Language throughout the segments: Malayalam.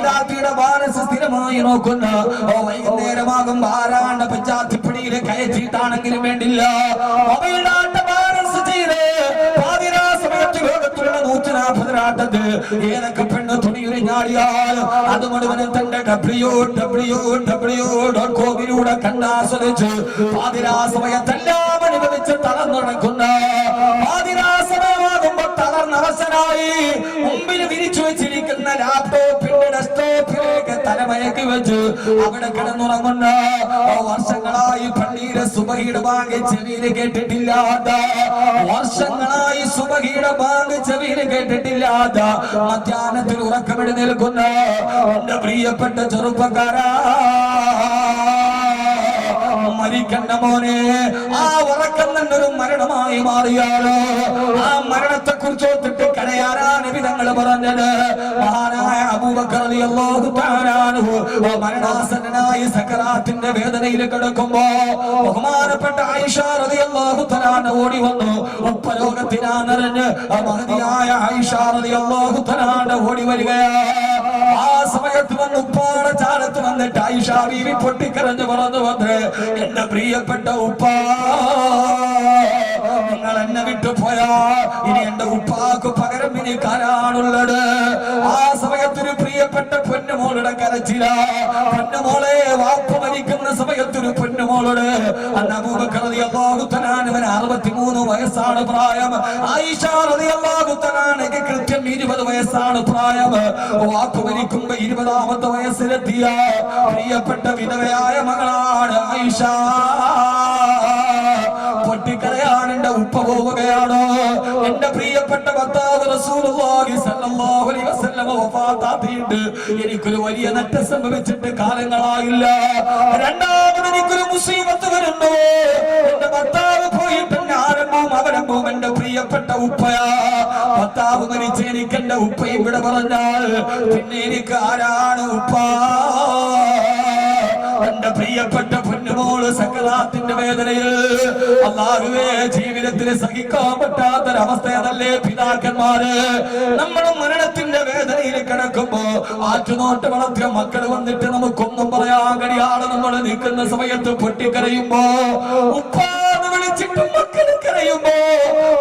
വിദ്യാർത്ഥിയുടെ മനസ്സ് സ്ഥിരമായി നോക്കുന്ന വൈകുന്നേരമാകും ആരാണ്ട പഞ്ചായത്തിപ്പടിയിൽ കയറ്റിയിട്ടാണെങ്കിലും വേണ്ടില്ല മനസ്സ് ചെയ്ത് പാതിരാ സമയത്ത് ലോകത്തുള്ള 140 ഏതൊക്കെ പെണ്ണ് തുണിയുരിഞ്ഞാടിയാൽ അത് മുഴുവനും തന്റെ www.com കണ്ടാസ്വദിച്ച് പാതിരാ സമയത്തെല്ലാം അനുഭവിച്ച് തളർന്നുണക്കുന്ന പാതിരാ സമയമാകുമ്പോ തളർന്നവസനായി മുമ്പിൽ വിരിച്ചു വെച്ചിരിക്കുന്ന ലാപ്ടോപ്പിന്റെ ഡെസ്ക്ടോപ്പിലേക്ക് തലമയക്കി വെച്ച് അവിടെ കിടന്നുറങ്ങുന്ന വർഷങ്ങളായി പള്ളിയിലെ സുബഹിയുടെ ബാങ്ക് ചെവിയിൽ കേട്ടിട്ടില്ലാത്ത വർഷങ്ങളായി സുബഹിയുടെ ബാങ്ക് ചെവിയിൽ കേട്ടിട്ടില്ലാത്ത മധ്യാഹ്നത്തിൽ ഉറക്കമെഴുന്നേൽക്കുന്ന എന്റെ പ്രിയപ്പെട്ട ചെറുപ്പക്കാരാ മരിക്കണ്ട മോനെ ആ ഉറക്കം തന്നെ ഒരു മരണമായി മാറിയാലോ ആ മരണത്തെ കുറിച്ച് ഓർത്തിട്ട് കരയാനാണ് വിധങ്ങൾ പറഞ്ഞത് മഹാനായ അബൂബക്കർ റളിയല്ലാഹു തആല അൻഹു മരണാസന്നനായി സക്കറാത്തിന്റെ വേദനയിൽ കിടക്കുമ്പോ ബഹുമാനപ്പെട്ട ആയിഷ റളിയല്ലാഹു തആല ഓടി വന്നു ഉപ്പലോകത്തിനാനറിഞ്ഞ് മഹദിയായ ആയിഷ റളിയല്ലാഹു തആല ഓടി വരികയാ ആ സമയത്ത് വന്ന് ഉപ്പാടെ ചാരത്ത് വന്നിട്ട് ആയിഷ ബീവി പൊട്ടിക്കരഞ്ഞു പറഞ്ഞു വന്ന് എന്റെ പ്രിയപ്പെട്ട ഉപ്പ നിങ്ങൾ എന്നെ വിട്ടു പോയാ ഇനി എന്റെ ഉപ്പാക്ക് പകരം എനിക്കാരാണുള്ളത് ആ സമയത്തൊരു പ്രിയപ്പെട്ട പൊന്നുമോളുടെ കരച്ചില പൊന്നുമോളെ വാപ്പ മരിക്കുന്ന സമയത്തൊരു പൊന്നുമോളോട് അബൂബക്കർ റളിയല്ലാഹു തആല 63 വയസ്സാണ് പ്രായം ആയിഷ റളിയല്ലാഹു തആലയ്ക്ക് കൃത്യം 20 വയസ്സാണ് പ്രായം വാപ്പ മരിക്കുമ്പോ 20ാമത്തെ വയസ്സിലെത്തിയ പ്രിയപ്പെട്ട വിധവയായ മകളാണ് ആയിഷ പൊട്ടിക്കരയാണ് എന്റെ ഉപ്പ പോവുകയാണോ എന്റെ പ്രിയപ്പെട്ട ഭർത്താവ് റസൂലുള്ളാഹി സ്വല്ലല്ലാഹു അലൈഹി വസല്ലം വഫാത്തായിട്ട് എനിക്കൊരു വലിയ നഷ്ടം സംഭവിച്ചിട്ട് കാലങ്ങളായില്ല രണ്ടാമത് എനിക്കൊരു മുസീബത്ത് വരുന്നു എന്റെ ഭർത്താവ് പോയിട്ട് ആരംഭവും അവരംഭവും എന്റെ പ്രിയപ്പെട്ട ഉപ്പയാ ഭർത്താവ് മരിച്ച് എനിക്ക് എന്റെ ഉപ്പ ഇവിടെ പറഞ്ഞാൽ പിന്നെ എനിക്ക് ആരാണ് ഉപ്പ എന്റെ പ്രിയപ്പെട്ട പൊന്നുമോള് സക്കറാത്തിന്റെ വേദനയിൽ അല്ലാഹുവേ ജീവിതത്തിൽ സഹിക്കാൻ പറ്റാത്തൊരവസ്ഥയതല്ലേ പിതാക്കന്മാര് നമ്മുടെ മരണത്തിന്റെ വേദനയിൽ കിടക്കുമ്പോ ആറ്റുനോട്ട് വളർത്തിയ മക്കൾ വന്നിട്ട് നമുക്കൊന്നും പറയാൻ കഴിയാതെ നമ്മൾ നിൽക്കുന്ന സമയത്ത് പൊട്ടിക്കരയുമ്പോ ഉപ്പാന്ന് വിളിച്ചിട്ട് മക്കൾ കരയുമ്പോ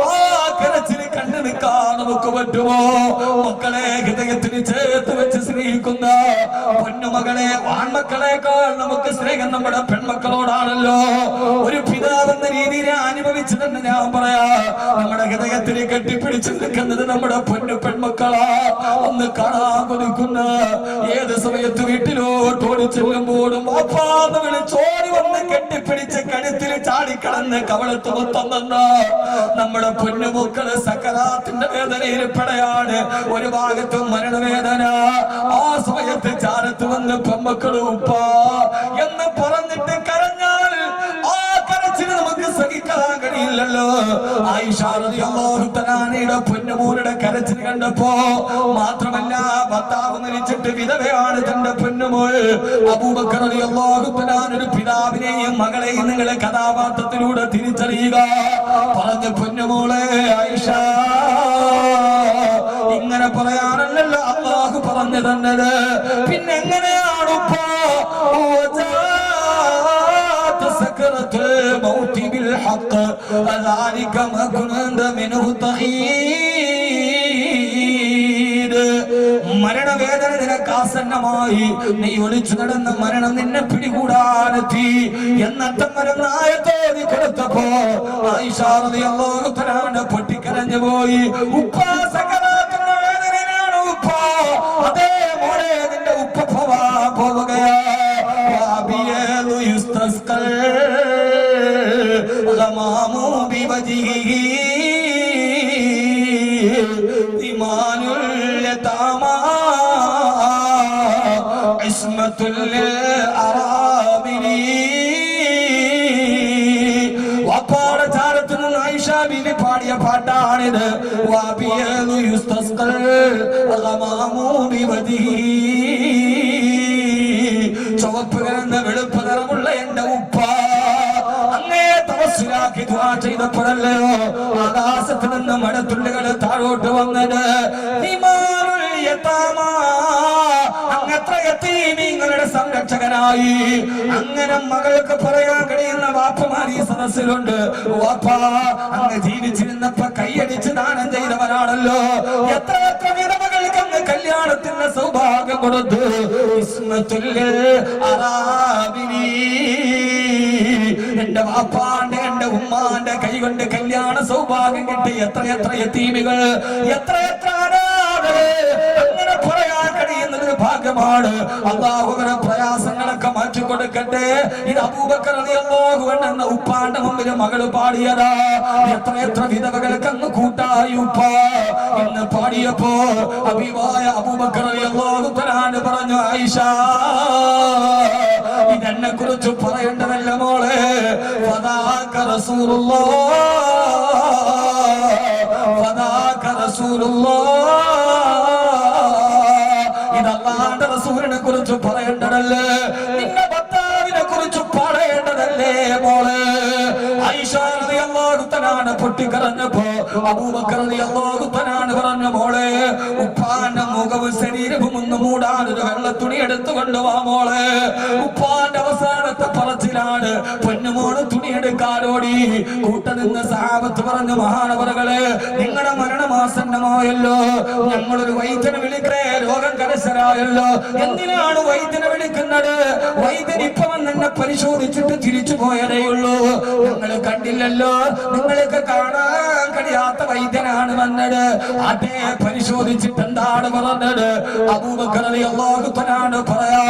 ആ കരച്ചിൽ കണ്ടു നിൽക്കാൻ നമുക്ക് പറ്റുമോ മക്കളെ ഹൃദയത്തിന് ചേർത്ത് വെച്ച് സ്നേഹിക്കുന്ന പൊന്നുമകളെ ആൺമക്കളെക്കാൾ നമുക്ക് സ്നേഹം നമ്മുടെ പെൺമക്കളോടാണല്ലോ ഒരു പിതാവ് എന്ന രീതിയിൽ അനുഭവിച്ചതെന്ന് ഞാൻ പറയാ നമ്മുടെ ഹൃദയത്തിൽ കെട്ടിപ്പിടിച്ച് നിൽക്കുന്നത് നമ്മുടെ പൊന്നു പെൺമക്കളാ ഒന്ന് കാണാൻ കൊതിക്കുന്ന ഏത് സമയത്ത് വീട്ടിലോട്ട് ഓടിച്ചെല്ലുമ്പോഴും അപ്പാന്ന് വിളിച്ചോടി വന്ന് കെട്ടിപ്പിടിച്ച് കഴുത്തിൽ ചാടിക്കടന്ന് കവളത്ത് മൊത്തം നമ്മുടെ പൊന്നുമക്കള് സക്കറാത്തിന്റെ വേദനയിൽ പെടയാണ് ഒരു ഭാഗത്ത് മരണവേദന ആ സമയത്ത് ചാരത്ത് വന്ന് പെൺമക്കള് ഉപ്പ എന്ന് പറഞ്ഞിട്ട് കരഞ്ഞാൽ ആ കരച്ചിന് നമുക്ക് സഹിക്കാൻ കഴിയില്ലല്ലോ ആയിഷ റളിയല്ലാഹു തആലയുടെ പൊന്നുമോളുടെ കരച്ചിൽ കണ്ടപ്പോ മാത്രമല്ല ഭർത്താവ് മരിച്ചിട്ട് വിധവയാണ് തന്റെ പൊന്നുമോൾ അബൂബക്കർ റളിയല്ലാഹു തആല ഒരു പിതാവിനെയും മകളെയും നിങ്ങളെ കഥാപാത്രത്തിലൂടെ തിരിച്ചറിയുക പറഞ്ഞു പൊന്നുമോളെ ആയിഷ ഇങ്ങനെ പറയാനല്ലല്ലോ അല്ലാഹു പറഞ്ഞു തന്നത് പിന്നെ എങ്ങനെയാണ് ഉപ്പ الموت بالحق ذلك ما كنت منه تحيد മരണവേദന നിനക്ക് ആസന്നമായി നീ ഒളിച്ചു നടന്ന മരണം നിന്നെ പിടികൂടാനെത്തി എന്നർത്ഥം വരുന്ന ആയത്തോതി കൊടുത്തപ്പോ ആയിഷ റളിയല്ലാഹു തആല പൊട്ടിക്കരഞ്ഞു പോയി ഉപ്പ സകലത്തിന്റെ വേദനയാണ് ഉപ്പ അതേ മോളെ നിന്റെ ഉപ്പ പോവുകയാ غمامو بوجهه إيمان اليتامى عصمة للأرامل وقال تعالى عائشة بنت പാടിയ പാട്ടാണിത് وابيض يستسقى الغمام بوجهه ചുവപ്പ് കലർന്ന വെളുപ്പ് നിറമുള്ള എന്റെ ഉപ്പ അങ്ങേ തപസ്സിലാക്കി ദുആ ചെയ്തപ്പോഴല്ലയോ ആകാശത്ത് നിന്ന് മഴത്തുള്ളികൾ താഴോട്ട് വന്നത് അങ്ങ് സംരക്ഷകനായി. അങ്ങനെ മകൾക്ക് പറയാൻ കഴിയുന്ന വാപ്പമാർ ഈ സദസ്സിലുണ്ട്. വാപ്പ അങ്ങ് ജീവിച്ചിരുന്നപ്പോ കൈയടിച്ച് ദാനം ചെയ്തവനാണല്ലോ. എത്ര എത്ര വിധവകൾക്ക് അങ്ങ് കല്യാണത്തിന്റെ സൗഭാഗ്യം കൊടുത്തു. എന്റെ വാപ്പാന്റെ എന്റെ ഉമ്മാന്റെ കൈ കൊണ്ട് കല്യാണ സൗഭാഗ്യം കിട്ടി എത്ര എത്ര യതീമികൾ, എത്ര എത്ര അങ്ങനെ പറയാൻ കഴിയുന്നതൊരു ഭാഗ്യമാണ്. അല്ലാഹു അവരുടെ പ്രയാസങ്ങളൊക്കെ മാറ്റിക്കൊടുക്കട്ടെ. ഇത് അബൂബക്കർ റളിയല്ലാഹു അൻഹു എന്ന ഉപ്പാന്റെ മുമ്പിൽ മകള് പാടിയതാ. എത്ര എത്ര വിധവകൾക്ക് അങ്ങ് കൂട്ടായി ഉപ്പ എന്ന് പാടിയപ്പോ ഹബീബായ അബൂബക്കർ റളിയല്ലാഹു തആല പറഞ്ഞു, ആയിഷ ഇതെന്നെ കുറിച്ച് പറയേണ്ടതല്ല മോളെ. ഫദാക റസൂലുള്ളാഹ്, ഫദാക റസൂലുള്ളാഹ്. ഇത് അല്ലാഹുവിന്റെ റസൂലിനെ കുറിച്ച് പറയേണ്ടതല്ലേ, നിന്റെ ഭർത്താവിനെ കുറിച്ച് പറയേണ്ടതല്ലേ മോളെ. ആയിഷ റളിയല്ലാഹു തആല പൊട്ടിക്കരഞ്ഞപ്പോ അബൂബക്കർ റളിയല്ലാഹു തആല പറഞ്ഞു, മോളെ ഉപ്പാന്റെ മുഖവും ശരീരവും ഒന്ന് മൂടാൻ ഒരു വെള്ള തുണി എടുത്തു കൊണ്ടുവാ മോളെ. ഉപ്പാന്റെ അവസാനത്തെ പറച്ചിലാണ്. പൊന്നുമോള് തുണി എടുക്കാനോടി. കൂട്ടനിന്ന് സഹാബത്ത് പറഞ്ഞു, മഹാനവറുകളെ നിങ്ങളുടെ മരണമാസന്നമായല്ലോ, ഞങ്ങളൊരു വൈദ്യനെ വിളിക്കേ, രോഗം കരശരായല്ലോ. എന്തിനാണ് വൈദ്യനെ വിളിക്കുന്നത്? വൈദ്യൻ ഇപ്പൊ എന്നെ പരിശോധിച്ചിട്ട് തിരിച്ചു പോയതേയുള്ളൂ, ഞങ്ങൾ കണ്ടില്ലല്ലോ. നിങ്ങൾക്ക് കാണാൻ കഴിയാത്ത വൈദ്യനാണ് വന്നത്. അതേ പരിശോധിച്ചിട്ട് എന്താണ് പറഞ്ഞത്? അബൂബക്കർ റളിയല്ലാഹു തആല പറയാ,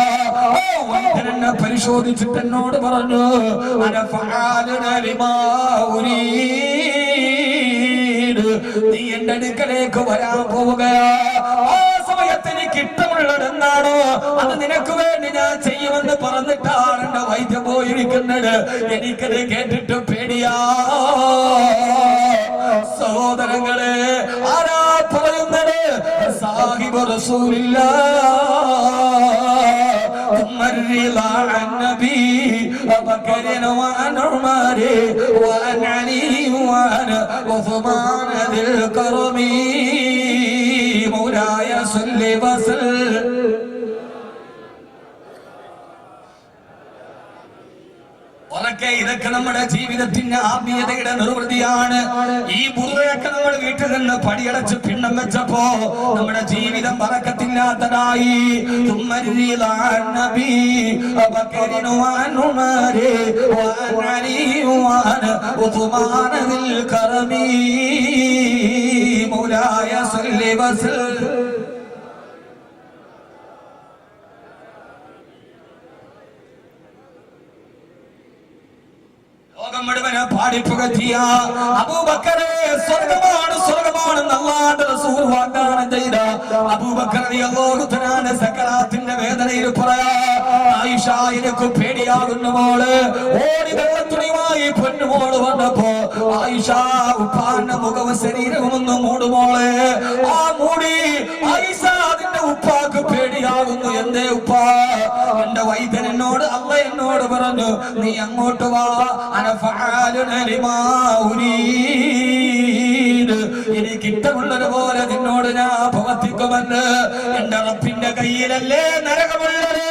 വൈദ്യൻ എന്നെ പരിശോധിച്ചിട്ട് എന്നോട് പറഞ്ഞു, നീ എന്റെ അടുക്കലേക്ക് വരാൻ പോവുകയാ. ആ സമയത്ത് എനിക്ക് ഇഷ്ടമുള്ളത് എന്താണോ അത് നിനക്ക് വേണ്ടി ഞാൻ ചെയ്യുമെന്ന് പറഞ്ഞിട്ടാണ് എന്റെ വൈദ്യം പോയിരിക്കുന്നത്. എനിക്കത് കേട്ടിട്ട് പേടിയാ. സഹോദരങ്ങളെ, ആരാ പറയുന്നത്? സാഹിബ് റസൂലില്ലാഹ് الرضا عن نبي بكر وعن عمر وعن علي وعن عثمان ذي الكرم مولاي صل وسلم. ഇതൊക്കെ നമ്മുടെ ജീവിതത്തിന്റെ ആത്മീയതയുടെ നിർവൃതിയാണ്. ഈ ബുർറയൊക്കെ നമ്മൾ വീട്ടിൽ നിന്ന് പടിയടച്ച് പിണ്ണം വെച്ചപ്പോ നമ്മുടെ ജീവിതം ബറക്കത്തില്ലാത്തതായി. മൗലായ സല്ലി വസല്ലം. മുഴുവന് പാടിപ്പുകറ്റിയ അബൂബക്കറെ സ്വർഗമാണ് സ്വർഗമാണെന്ന് അല്ലാഹുവിന്റെ റസൂൽ വാഗ്ദാനം ചെയ്ത അബൂബക്കർ റളിയല്ലാഹു തആല സക്കറാത്തിന്റെ വേദനയിൽ പറയാ, ആയിഷ എനിക്ക് പേടിയാകുന്നു മോള്. ഓടി വെള്ളത്തുണിയുമായി പൊന്നുമോള് വന്നപ്പോ ആയിഷ ഉപ്പാന്റെ മുഖവും ശരീരവും ഒന്ന് മൂടുമോളെ. ആ മൂടി ആയിഷ അതിന്റെ ഉപ്പാക്ക് പേടിയാകുന്നു. എന്തേ ഉപ്പാ? എന്റെ വൈദ്യൻ എന്നോട് അല്ല എന്നോട് പറഞ്ഞു, നീ അങ്ങോട്ട് വാ, എനിക്ക് ഇഷ്ടമുള്ളതുപോലെ നിന്നോട് ഞാൻ പ്രവർത്തിക്കുമെന്ന്. എന്റെ റബ്ബിന്റെ കയ്യിലല്ലേ നരകമുള്ളത്,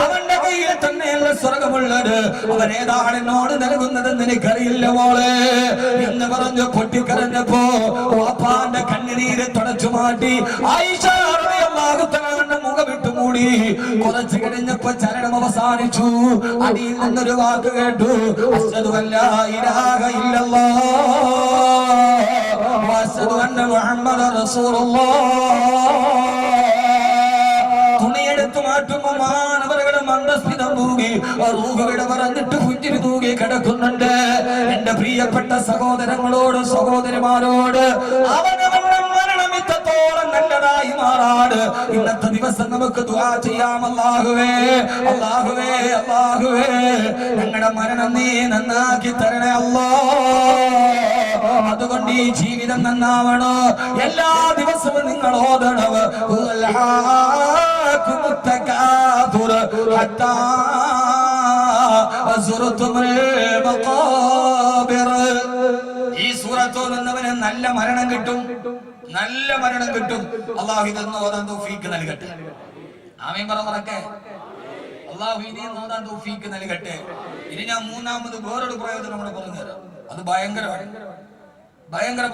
അവന്റെ കയ്യിൽ തന്നെയല്ല സ്വർഗമുള്ളത്. അവൻ ഏതാണ് എന്നോട് നൽകുന്നതെന്ന് എനിക്കറിയില്ല മോളെ എന്ന് പറഞ്ഞു പൊട്ടിക്കരഞ്ഞപ്പോ വാപ്പാന്റെ കണ്ണുനീര് തുടച്ചു മാറ്റി ആയിഷ റളിയല്ലാഹു തആല മുഖമിട്ട് മൂടി. കുറച്ചു കഴിഞ്ഞപ്പോ ചലനം അവസാനിച്ചു. അടിയിൽ നിന്നൊരു വാക്ക് കേട്ടു, അശ്ഹദു അല്ലാ ഇലാഹ ഇല്ലല്ലാഹ് വഅശ്ഹദു അന്ന മുഹമ്മദൻ റസൂലുള്ളാഹ്. തുണിയെടുത്ത് മാറ്റുമ്പോ മാനവരുടെ മന്ദസ്മിതം തൂകി റൂഹുവിടെ പറഞ്ഞിട്ട് പുഞ്ചിരി തൂകി കിടക്കുന്നുണ്ട്. എന്റെ പ്രിയപ്പെട്ട സഹോദരങ്ങളോട് സഹോദരിമാരോട് അവനവന്റെ മരണം ഇത്രത്തോളം നല്ലതായി മാറാട് ഇന്നത്തെ ദിവസം നമുക്ക് ദുആ ചെയ്യാം. അല്ലാഹുവേ അല്ലാഹുവേ അല്ലാഹുവേ ഞങ്ങളുടെ മരണം നീ നന്നാക്കി തരണേ അല്ലാഹ്. അതുകൊണ്ട് ഈ ജീവിതം നന്നാവണോ. എല്ലാ ദിവസവും നിങ്ങൾ ഓതണം ഈ സൂറത്ത് ഓതുന്നവന് നല്ല മരണം കിട്ടും, നല്ല മരണം കിട്ടും. അല്ലാഹു ഇതൊന്ന് ഓതാൻ തൗഫീഖ് നൽകട്ടെ. ആമീൻ പറ. അള്ളാഹു ഇനിയും നോക്കാൻ തൗഫീക്ക് നൽകട്ടെ. ഇനി ഞാൻ മൂന്നാമത് വേറൊരു പ്രയോജനം കൂടെ പറഞ്ഞുതരാം. അത് ഭയങ്കര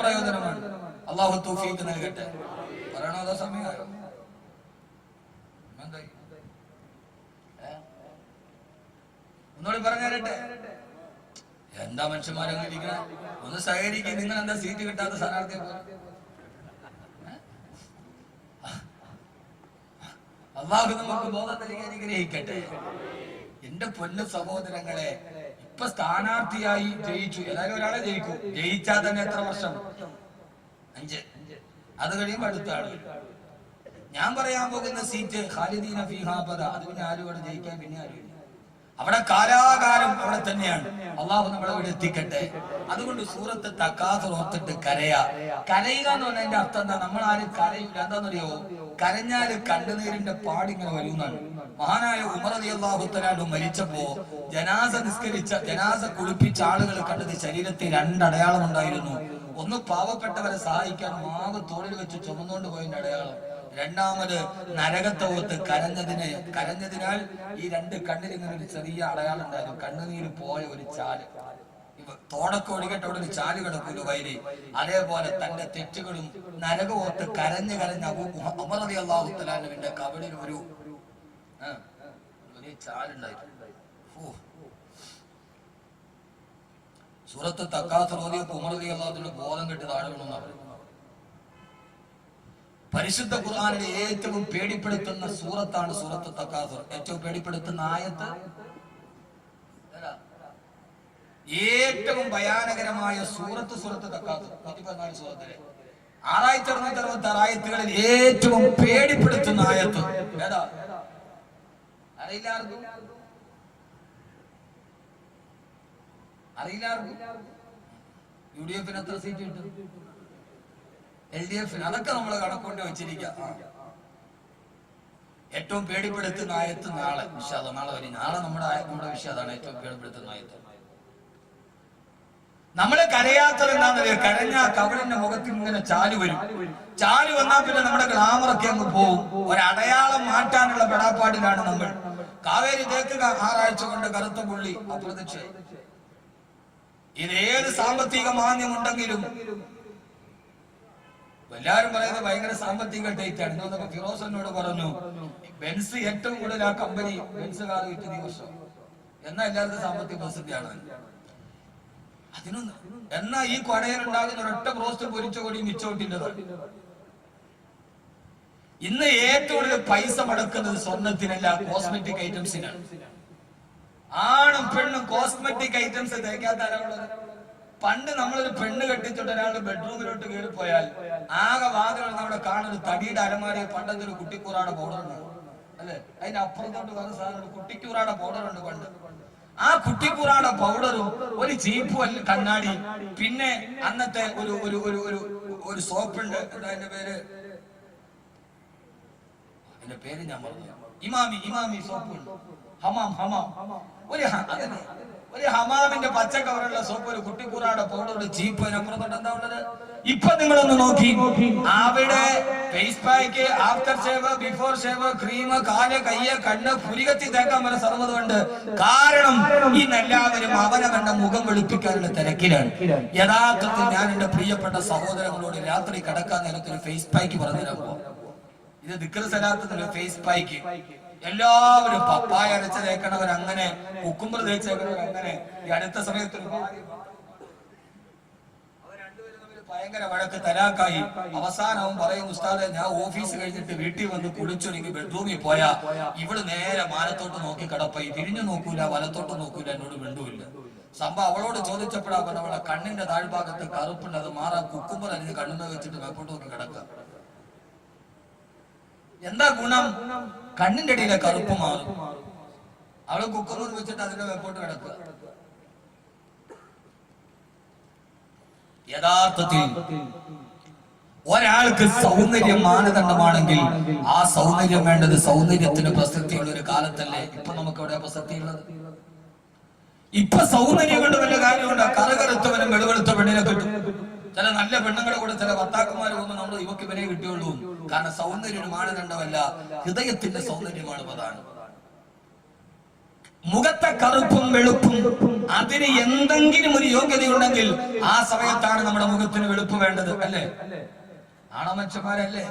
പ്രയോജനമാണ്. അള്ളാഹു തൗഫീക്ക് നൽകട്ടെ. പറയണോ അതോ സമയമായോ? ഒന്നുകൂടി പറഞ്ഞു തരട്ടെ. എന്താ മനുഷ്യന്മാരൊക്കെ ഇരിക്കണ? ഒന്ന് സഹകരിക്കും. നിങ്ങൾ എന്താ സീറ്റ് കിട്ടാത്ത സ്ഥാനാർത്ഥിയെ പോലെ? അള്ളാഹു നമുക്ക് ബോധം നൽകി അനുഗ്രഹിക്കട്ടെ. എന്റെ പൊന്നു സഹോദരങ്ങളെ, ഇപ്പൊ സ്ഥാനാർത്ഥിയായി ജയിച്ചു. ഏതായാലും ഒരാളെ ജയിക്കും. ജയിച്ചാൽ തന്നെ എത്ര വർഷം? 5. അത് കഴിയുമ്പോ അടുത്ത ആള്. ഞാൻ പറയാൻ പോകുന്ന സീറ്റ് ഖാലിദീന ഫീഹാ അബദാ. അത് പിന്നെ ആരും അവിടെ ജയിക്കാൻ പിന്നെ ആരും അവിടെ കാലാകാലം അവിടെ തന്നെയാണ്. അള്ളാഹു നമ്മളെ ഇവിടെ എത്തിക്കട്ടെ. അതുകൊണ്ട് സൂറത്ത് തക്കാസുർ ഓർത്തിട്ട് കരയുക എന്ന് പറഞ്ഞതിന്റെ അർത്ഥം എന്താ? നമ്മൾ ആരും കരയില്ല. എന്താണെന്നറിയോ? കരഞ്ഞാല് കണ്ണുനീരിന്റെ പാടിങ്ങനെ വരുന്നതാണ്. മഹാനായ ഉമർ റളിയല്ലാഹു തആല മരിച്ചപ്പോ ജനാസ കുളിപ്പിച്ച ആളുകൾ കണ്ടത് ശരീരത്തിൽ 2 അടയാളം ഉണ്ടായിരുന്നു. ഒന്ന് പാവപ്പെട്ടവരെ സഹായിക്കാൻ മാവ് തോളിൽ വെച്ച് ചുമന്നുകൊണ്ട് പോയതിന്റെ അടയാളം. രണ്ടാമത് നരകത്തെ ഓർത്ത് കരഞ്ഞതിനാൽ ഈ 2 കണ്ണിൽ ഇങ്ങനെ ഒരു ചെറിയ അടയാളം ഉണ്ടായിരുന്നു. കണ്ണുനീര് പോയ ഒരു ചാല്. തോടൊക്കെ ഒഴുകട്ടെ അവിടെ ഒരു ചാല് കിടക്കൂല വയലിൽ. അതേപോലെ തന്റെ തെറ്റുകളും നരകം ഓർത്ത് കരഞ്ഞ് ഉമർ റളിയല്ലാഹു തആല അൻഹുവിന്റെ കവിളിൽ ഒരു ചാലുണ്ടായിരുന്നു. സൂറത്ത് തക്കാസുർ ഓതിയപ്പോൾ ഉമർ റളിയല്ലാഹു തആല ബോധം കെട്ടി താഴെ വീണെന്നാ പറയുന്നത്. പരിശുദ്ധ ഖുർആനിലെ ഏറ്റവും പേടിപ്പെടുത്തുന്ന സൂറത്താണ് സൂറത്ത് തക്കാസുർ. ഏറ്റവും പേടിപ്പെടുത്തുന്ന ആയത്ത്, ഏറ്റവും ഭയാനകരമായ സൂറത്ത് തക്കാസുർ. 114 സൂറത്തിലെ 6666 ആയത്തുകളിൽ ഏറ്റവും പേടിപ്പെടുത്തുന്ന ആയത്ത് ഏതാ? അറിയില്ല. UDF എത്ര സീറ്റ് കിട്ടും? LDF അതൊക്കെ നമ്മൾ കണക്കൊണ്ട് വെച്ചിരിക്കാം. ഏറ്റവും പേടിപ്പെടുത്തുന്ന ആയത്ത് നാളെ വരും. നാളെ നമ്മുടെ വിഷയം അതാണ്. ഏറ്റവും പേടിപ്പെടുത്തുന്ന ആയത്ത്. നമ്മള് കരയാത്തത് എന്താണെന്നറിയാം? കരഞ്ഞ കവിളിന്റെ മുഖത്ത് ഇങ്ങനെ ചാല് വരും. ചാല് വന്നാൽ പിന്നെ നമ്മുടെ ഗ്ലാമറൊക്കെ അങ്ങ് പോവും. ഒരടയാളം മാറ്റാനുള്ള പെടാപ്പാടിലാണ് നമ്മൾ. കാവേരി തേക്ക് 6 ആഴ്ച കൊണ്ട് കറുത്ത പുള്ളി അപ്രത്യക്ഷമായി. ഇതേത് സാമ്പത്തിക മാന്യമുണ്ടെങ്കിലും എല്ലാരും പറയുന്നത് ഭയങ്കര സാമ്പത്തിക ടൈറ്റ് ആണ്. ഇന്നൊക്കെ ഫിറോസ് എന്നോട് പറഞ്ഞു, ബെൻസ് ഏറ്റവും കൂടുതൽ ആ കമ്പനി ബെൻസ് കാർ വിറ്റ് ഈ വർഷം. എന്നാ എല്ലാവർക്കും സാമ്പത്തിക പ്രതിസന്ധിയാണ്. എന്നാ ഈ കൊടയിൽ ഉണ്ടാകുന്ന ഒരൊറ്റ ബ്രോസ്റ്റ് പൊരിച്ച കൊടി മിച്ചോട്ടിൻ്റെതാണ്. ഇന്ന് ഏറ്റവും കൂടുതൽ പൈസ മുടക്കുന്നത് സ്വർണത്തിനല്ല, കോസ്മെറ്റിക് ഐറ്റംസിനാണ്. ആണും പെണ്ണും കോസ്മെറ്റിക് ഐറ്റംസ് തേക്കാത്ത ആരാളുള്ളത്? പണ്ട് നമ്മളൊരു പെണ്ണ് കെട്ടിച്ചിട്ട് ഒരാളുടെ ബെഡ്റൂമിലോട്ട് കയറി പോയാൽ ആകെ വാതിൽ നമ്മുടെ കാണുന്നത് തടിയുടെ അലമാരയിൽ പണ്ടത്തെ ഒരു കുട്ടിക്കൂറാടെ പൗഡർ ഉണ്ട് അല്ലെ? അതിന്റെ അപ്പുറത്തോട്ട് വേറെ സാധനം കുട്ടിക്കൂറാടെ പൗഡർ ഉണ്ട് പണ്ട്. ആ കുട്ടിക്കൂറാടെ പൗഡറും ഒരു ചീപ്പും കണ്ണാടി, പിന്നെ അന്നത്തെ ഒരു സോപ്പുണ്ട്. എന്താ അതിന്റെ പേര് ഞാൻ പറഞ്ഞു. ഇമാമി സോപ്പുണ്ട്. ഹമാം ഒരു ഹമാമിന്റെ പച്ച കവറുള്ള സോപ്പ്, ഒരു കുട്ടിക്കൂറാടെ പൗഡറുടെ ചീപ്പ്. അതിനപ്പുറത്തോട്ട് എന്താ ഉള്ളത്? ഇപ്പൊ നിങ്ങളൊന്ന് നോക്കി, അവിടെ face pack, after shave, before shave, cream, കാല്, കയ്യ്, കണ്ണ്, പുരികത്തി തേക്കാൻ വരെ സർവ്വതുണ്ട്. കാരണം ഇന്നെല്ലാവരും അവനവന്റെ മുഖം വെളുപ്പിക്കാനുള്ള തിരക്കിലാണ്. യഥാർത്ഥത്തിൽ ഞാൻ എന്റെ പ്രിയപ്പെട്ട സഹോദരങ്ങളോട് രാത്രി കിടക്കാൻ നേരത്തെ ഒരു ഫേസ് പാക്ക് പറഞ്ഞു തരാൻ പോവാം. ഇത് ദിക്ർ സലാത്തിന്റെ ഫേസ് പാക്ക്. എല്ലാവരും പപ്പായ അരച്ച് തേക്കണവർ അങ്ങനെ, കുക്കുമ്പർ തേച്ചേക്കണവർ അങ്ങനെ. ഈ അടുത്ത സമയത്ത് ഭയങ്കര വഴക്ക്, തലാക്കായി. അവസാനവും പറയും, ഉസ്താദെ ഞാൻ ഓഫീസ് കഴിഞ്ഞിട്ട് വീട്ടിൽ വന്ന് കുളിച്ചൊരുങ്ങി ബെഡ്റൂമിൽ പോയാ ഇവള് നേരെ മാനത്തോട്ട് നോക്കി കിടപ്പായി. തിരിഞ്ഞു നോക്കൂല, വലത്തോട്ട് നോക്കൂല, എന്നോട് മിണ്ടൂല്ല. സംഭവം അവളോട് ചോദിച്ചപ്പോഴാ അവളെ കണ്ണിന്റെ താഴ്ഭാഗത്ത് കറുപ്പുണ്ട്, അത് മാറാ കുക്കുമ്പർ അരിഞ്ഞ് കണ്ണിനെ വെച്ചിട്ട് മേപ്പോട്ട് നോക്കി കിടക്കുക. എന്താ ഗുണം? കണ്ണിന്റെ അടിയിലെ കറുപ്പ് മാറും. അവള് കുക്കുമ്പർ വെച്ചിട്ട് അതിന്റെ മേപ്പോട്ട് കിടക്കുക. യഥാർത്ഥത്തിൽ ഒരാൾക്ക് സൗന്ദര്യം മാനദണ്ഡമാണെങ്കിൽ ആ സൗന്ദര്യം വേണ്ടത് സൗന്ദര്യത്തിന് പ്രസക്തിയുള്ള ഒരു കാലത്തല്ലേ ഇപ്പൊ നമുക്ക് എവിടെ പ്രസക്തിയുള്ളത്? ഇപ്പൊ സൗന്ദര്യം കൊണ്ട് വല്ല കാര്യമുണ്ടോ? കറുകറുത്തവനും വെളുവെളുത്ത പെണ്ണിനെ കിട്ടും. ചില നല്ല പെണ്ണുങ്ങളെ കൂടെ ചില ഭർത്താക്കന്മാർ പോകുമ്പോൾ നമ്മൾ ഇവക്ക് ഇവനെ കിട്ടിയുള്ളൂ. കാരണം സൗന്ദര്യം ഒരു മാനദണ്ഡമല്ല, ഹൃദയത്തിന്റെ സൗന്ദര്യമാണ് പ്രധാനം. മുഖത്തെ കറുപ്പും വെളുപ്പും അതിന് എന്തെങ്കിലും ഒരു യോഗ്യതയുണ്ടെങ്കിൽ ആ സമയത്താണ് നമ്മുടെ മുഖത്തിന് വെളുപ്പ് വേണ്ടത്, അല്ലേ? ആണമച്ചമാരല്ലേ?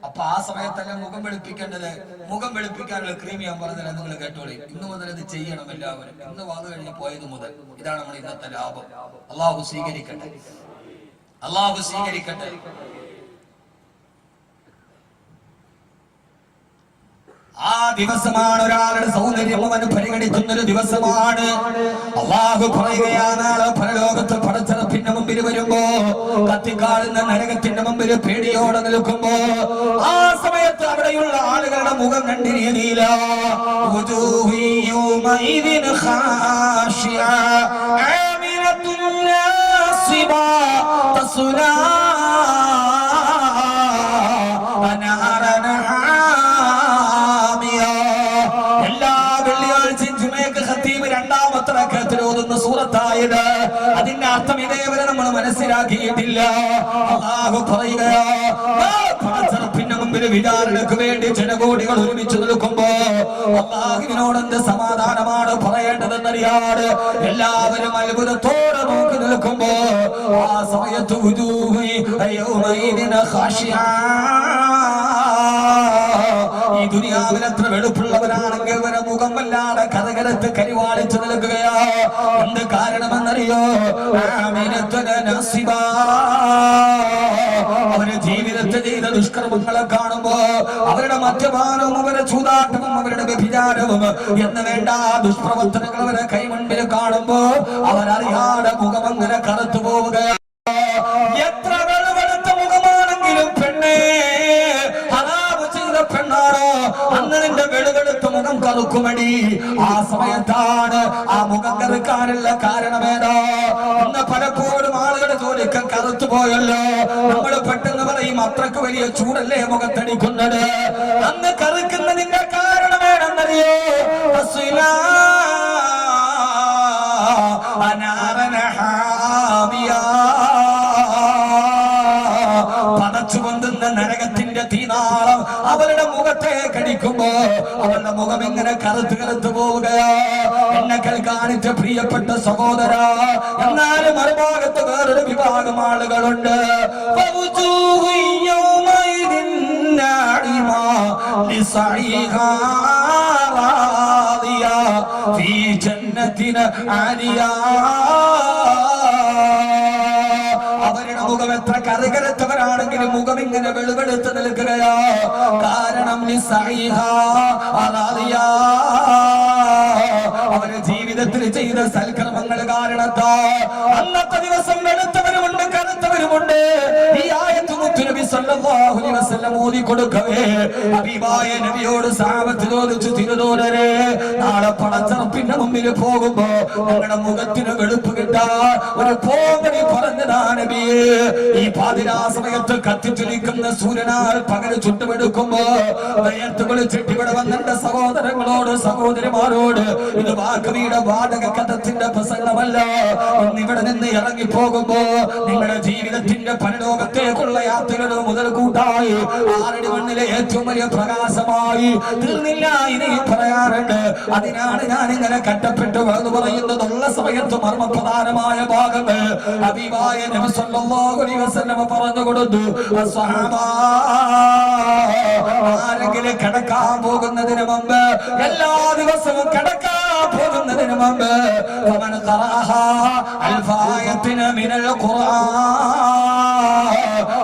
അപ്പൊ ആ സമയത്തല്ല മുഖം വെളുപ്പിക്കേണ്ടത്. മുഖം വെളുപ്പിക്കാനുള്ള ക്രീം ഞാൻ പറഞ്ഞില്ല, നിങ്ങൾ കേട്ടോളി. ഇന്നു മുതൽ ഇത് ചെയ്യണം എല്ലാവരും. ഇന്ന് വാത് കഴിഞ്ഞ് പോയത് മുതൽ ഇതാണ് നമ്മുടെ ഇന്നത്തെ ലാഭം. അള്ളാഹു സ്വീകരിക്കട്ടെ, അള്ളാഹു സ്വീകരിക്കട്ടെ. ആ ദിവസമാണ് ഒരാളുടെ സൗന്ദര്യം അവന് പരിഗണിക്കുന്നൊരു ദിവസമാണ്. അള്ളാഹു പറയുകയാണ്, നാളെ പരലോകത്ത് പടച്ചറപ്പിന്റെ മുമ്പിൽ വരുമ്പോ, കത്തിക്കാളുന്ന നരകത്തിന്റെ മുമ്പിൽ പേടിയോടെ നിൽക്കുമ്പോ, ആ സമയത്ത് അവിടെയുള്ള ആളുകളുടെ മുഖം കണ്ടിരിയില്ല. സൂറത്തായത് അതിന്റെ അർത്ഥം ഇതേവരെ നമ്മൾ മനസ്സിലാക്കിയിട്ടില്ല. അല്ലാഹു പറയുകയാണ്, മുമ്പിൽ വിചാരണക്ക് വേണ്ടി ജനകോടികൾ ഒരുമിച്ച് നിൽക്കുമ്പോ അല്ലാഹുവിനോട് എന്ത് സമാധാനമാണ് പറയേണ്ടതെന്നറിയാതെ എല്ലാവരും അത്ഭുതത്തോടെ നോക്കി നിൽക്കുമ്പോ ആ സമയത്ത് ഈ ദുനിയാവിൽ എത്ര വെളുപ്പുള്ളവരാണെങ്കിൽ അവരെ മുഖം വല്ലാതെ കഥകരത്ത് കരിവാളിച്ചു നിൽക്കുകയാ. എന്ത് കാരണമെന്നറിയോ? അവര് ജീവിതത്തിൽ ചെയ്ത ദുഷ്കർമ്മങ്ങളെ കാണുമ്പോ, അവരുടെ മദ്യപാനവും അവരുടെ ചൂതാട്ടവും അവരുടെ വ്യഭിചാരവും എന്ന് വേണ്ട ദുഷ്പ്രവർത്തനങ്ങൾ അവരെ കൈമുൻപിൽ കാണുമ്പോ അവരറിയാതെ മുഖം അങ്ങനെ കറുത്തു പോവുകയാണ്. എത്ര വെളുവെടുത്ത മുഖമാണെങ്കിലും പെണ്ണേ, ഹറാമ് ചെയ്ത പെണ്ണാണോ അന്ന് നിന്റെ വെളുവെടുത്ത മുഖം കറുക്കുമടി. ആ സമയത്താണ് ആ മുഖം കറുക്കാനുള്ള കാരണമേതോ? ഇന്ന് പലപ്പോഴും ആളുകളുടെ ജോലിക്ക് കറുത്തു പോയല്ലോ. നമ്മൾ പെട്ടെന്ന് പറയും അത്രക്ക് വലിയ ചൂടല്ലേ മുഖത്തടിക്കുന്നത്. അന്ന് കറുക്കുന്നതിന്റെ കാരണമേണെന്നറിയോ? പതച്ചു പൊന്തുന്ന നരകത്തിന്റെ തീനാളം അവരുടെ മുഖത്തെ കടിക്കുമ്പോ അവരുടെ മുഖം ഇങ്ങനെ കറുത്ത് കറുത്തു പോവുകയോ. എന്നെ കേൾക്കാനിട്ട് പ്രിയപ്പെട്ട സഹോദര, എന്നാലും മറുഭാഗത്ത് വേറൊരു വിഭാഗം ആളുകളുണ്ട്. അവരുടെ മുഖം എത്ര കറുകരത്തവരാണെങ്കിലും മുഖം ഇങ്ങനെ വെളുവെടുത്ത് നിൽക്കുകയോ. കാരണം അവര് ജീവിതത്തിൽ ചെയ്ത സൽക്രമങ്ങൾ കാരണത്താ അന്നത്തെ ദിവസം വെളുത്തവരുമുണ്ട് കറുത്തവരുമുണ്ട്. ഈ ആയത്ത് മുത്തുനബി സല്ലല്ലാഹു അലൈഹി വസല്ലം ഓതി കൊടുക്കവേ ഹബീബായ നബിയോട് സഹാബത്ത് ചോദിച്ചു, തിരുദൂതരെ, നാളെ പടച്ചറപ്പിന്റെ മുമ്പിൽ പോകുമ്പോ ഞങ്ങളുടെ മുഖത്തിന് വെളുപ്പ് കിട്ടാൻ ഒരു പോകടി പറഞ്ഞതാ നബിയെ. ഈ പാതിരാ സമയത്ത് കത്തിച്ചൊലിക്കുന്ന സൂര്യനാൽ പകല് ചുട്ടുമെടുക്കുമ്പോ നേരത്ത് വിളിച്ചിട്ട് ഇവിടെ വന്നെന്റെ സഹോദരങ്ങളോട് സഹോദരിമാരോട്, ഇത് വാക്കവിയുടെ വാടക കഥത്തിന്റെ പ്രസംഗമല്ല. ഇന്നിവിടെ നിന്ന് ഇറങ്ങി പോകുമ്പോ നിങ്ങളുടെ ജീവിതത്തിന്റെ പരലോകത്തേക്കുള്ള യാത്രയുടെ മുതൽ കൂട്ടായി ആറടി മണ്ണിലെ ഏറ്റവും വലിയ പ്രകാശമായി തീർന്നില്ല ഇനി പറയാറുണ്ട്. അതിനാണ് ഞാൻ ഇങ്ങനെ കട്ടപ്പെട്ടു എന്ന് പറയുന്നതുള്ള സമയത്ത് മർമ്മപ്രധാനമായ ഭാഗങ്ങൾ ഹബീബായ നബി സല്ലല്ലാഹു അലൈഹി വസല്ലം പറഞ്ഞു കൊടുത്തു. ആരെങ്കിലും കിടക്കാൻ പോകുന്നതിന് മുമ്പ്, എല്ലാ ദിവസവും കിടക്കാൻ പോകുന്നതിന് മുമ്പ്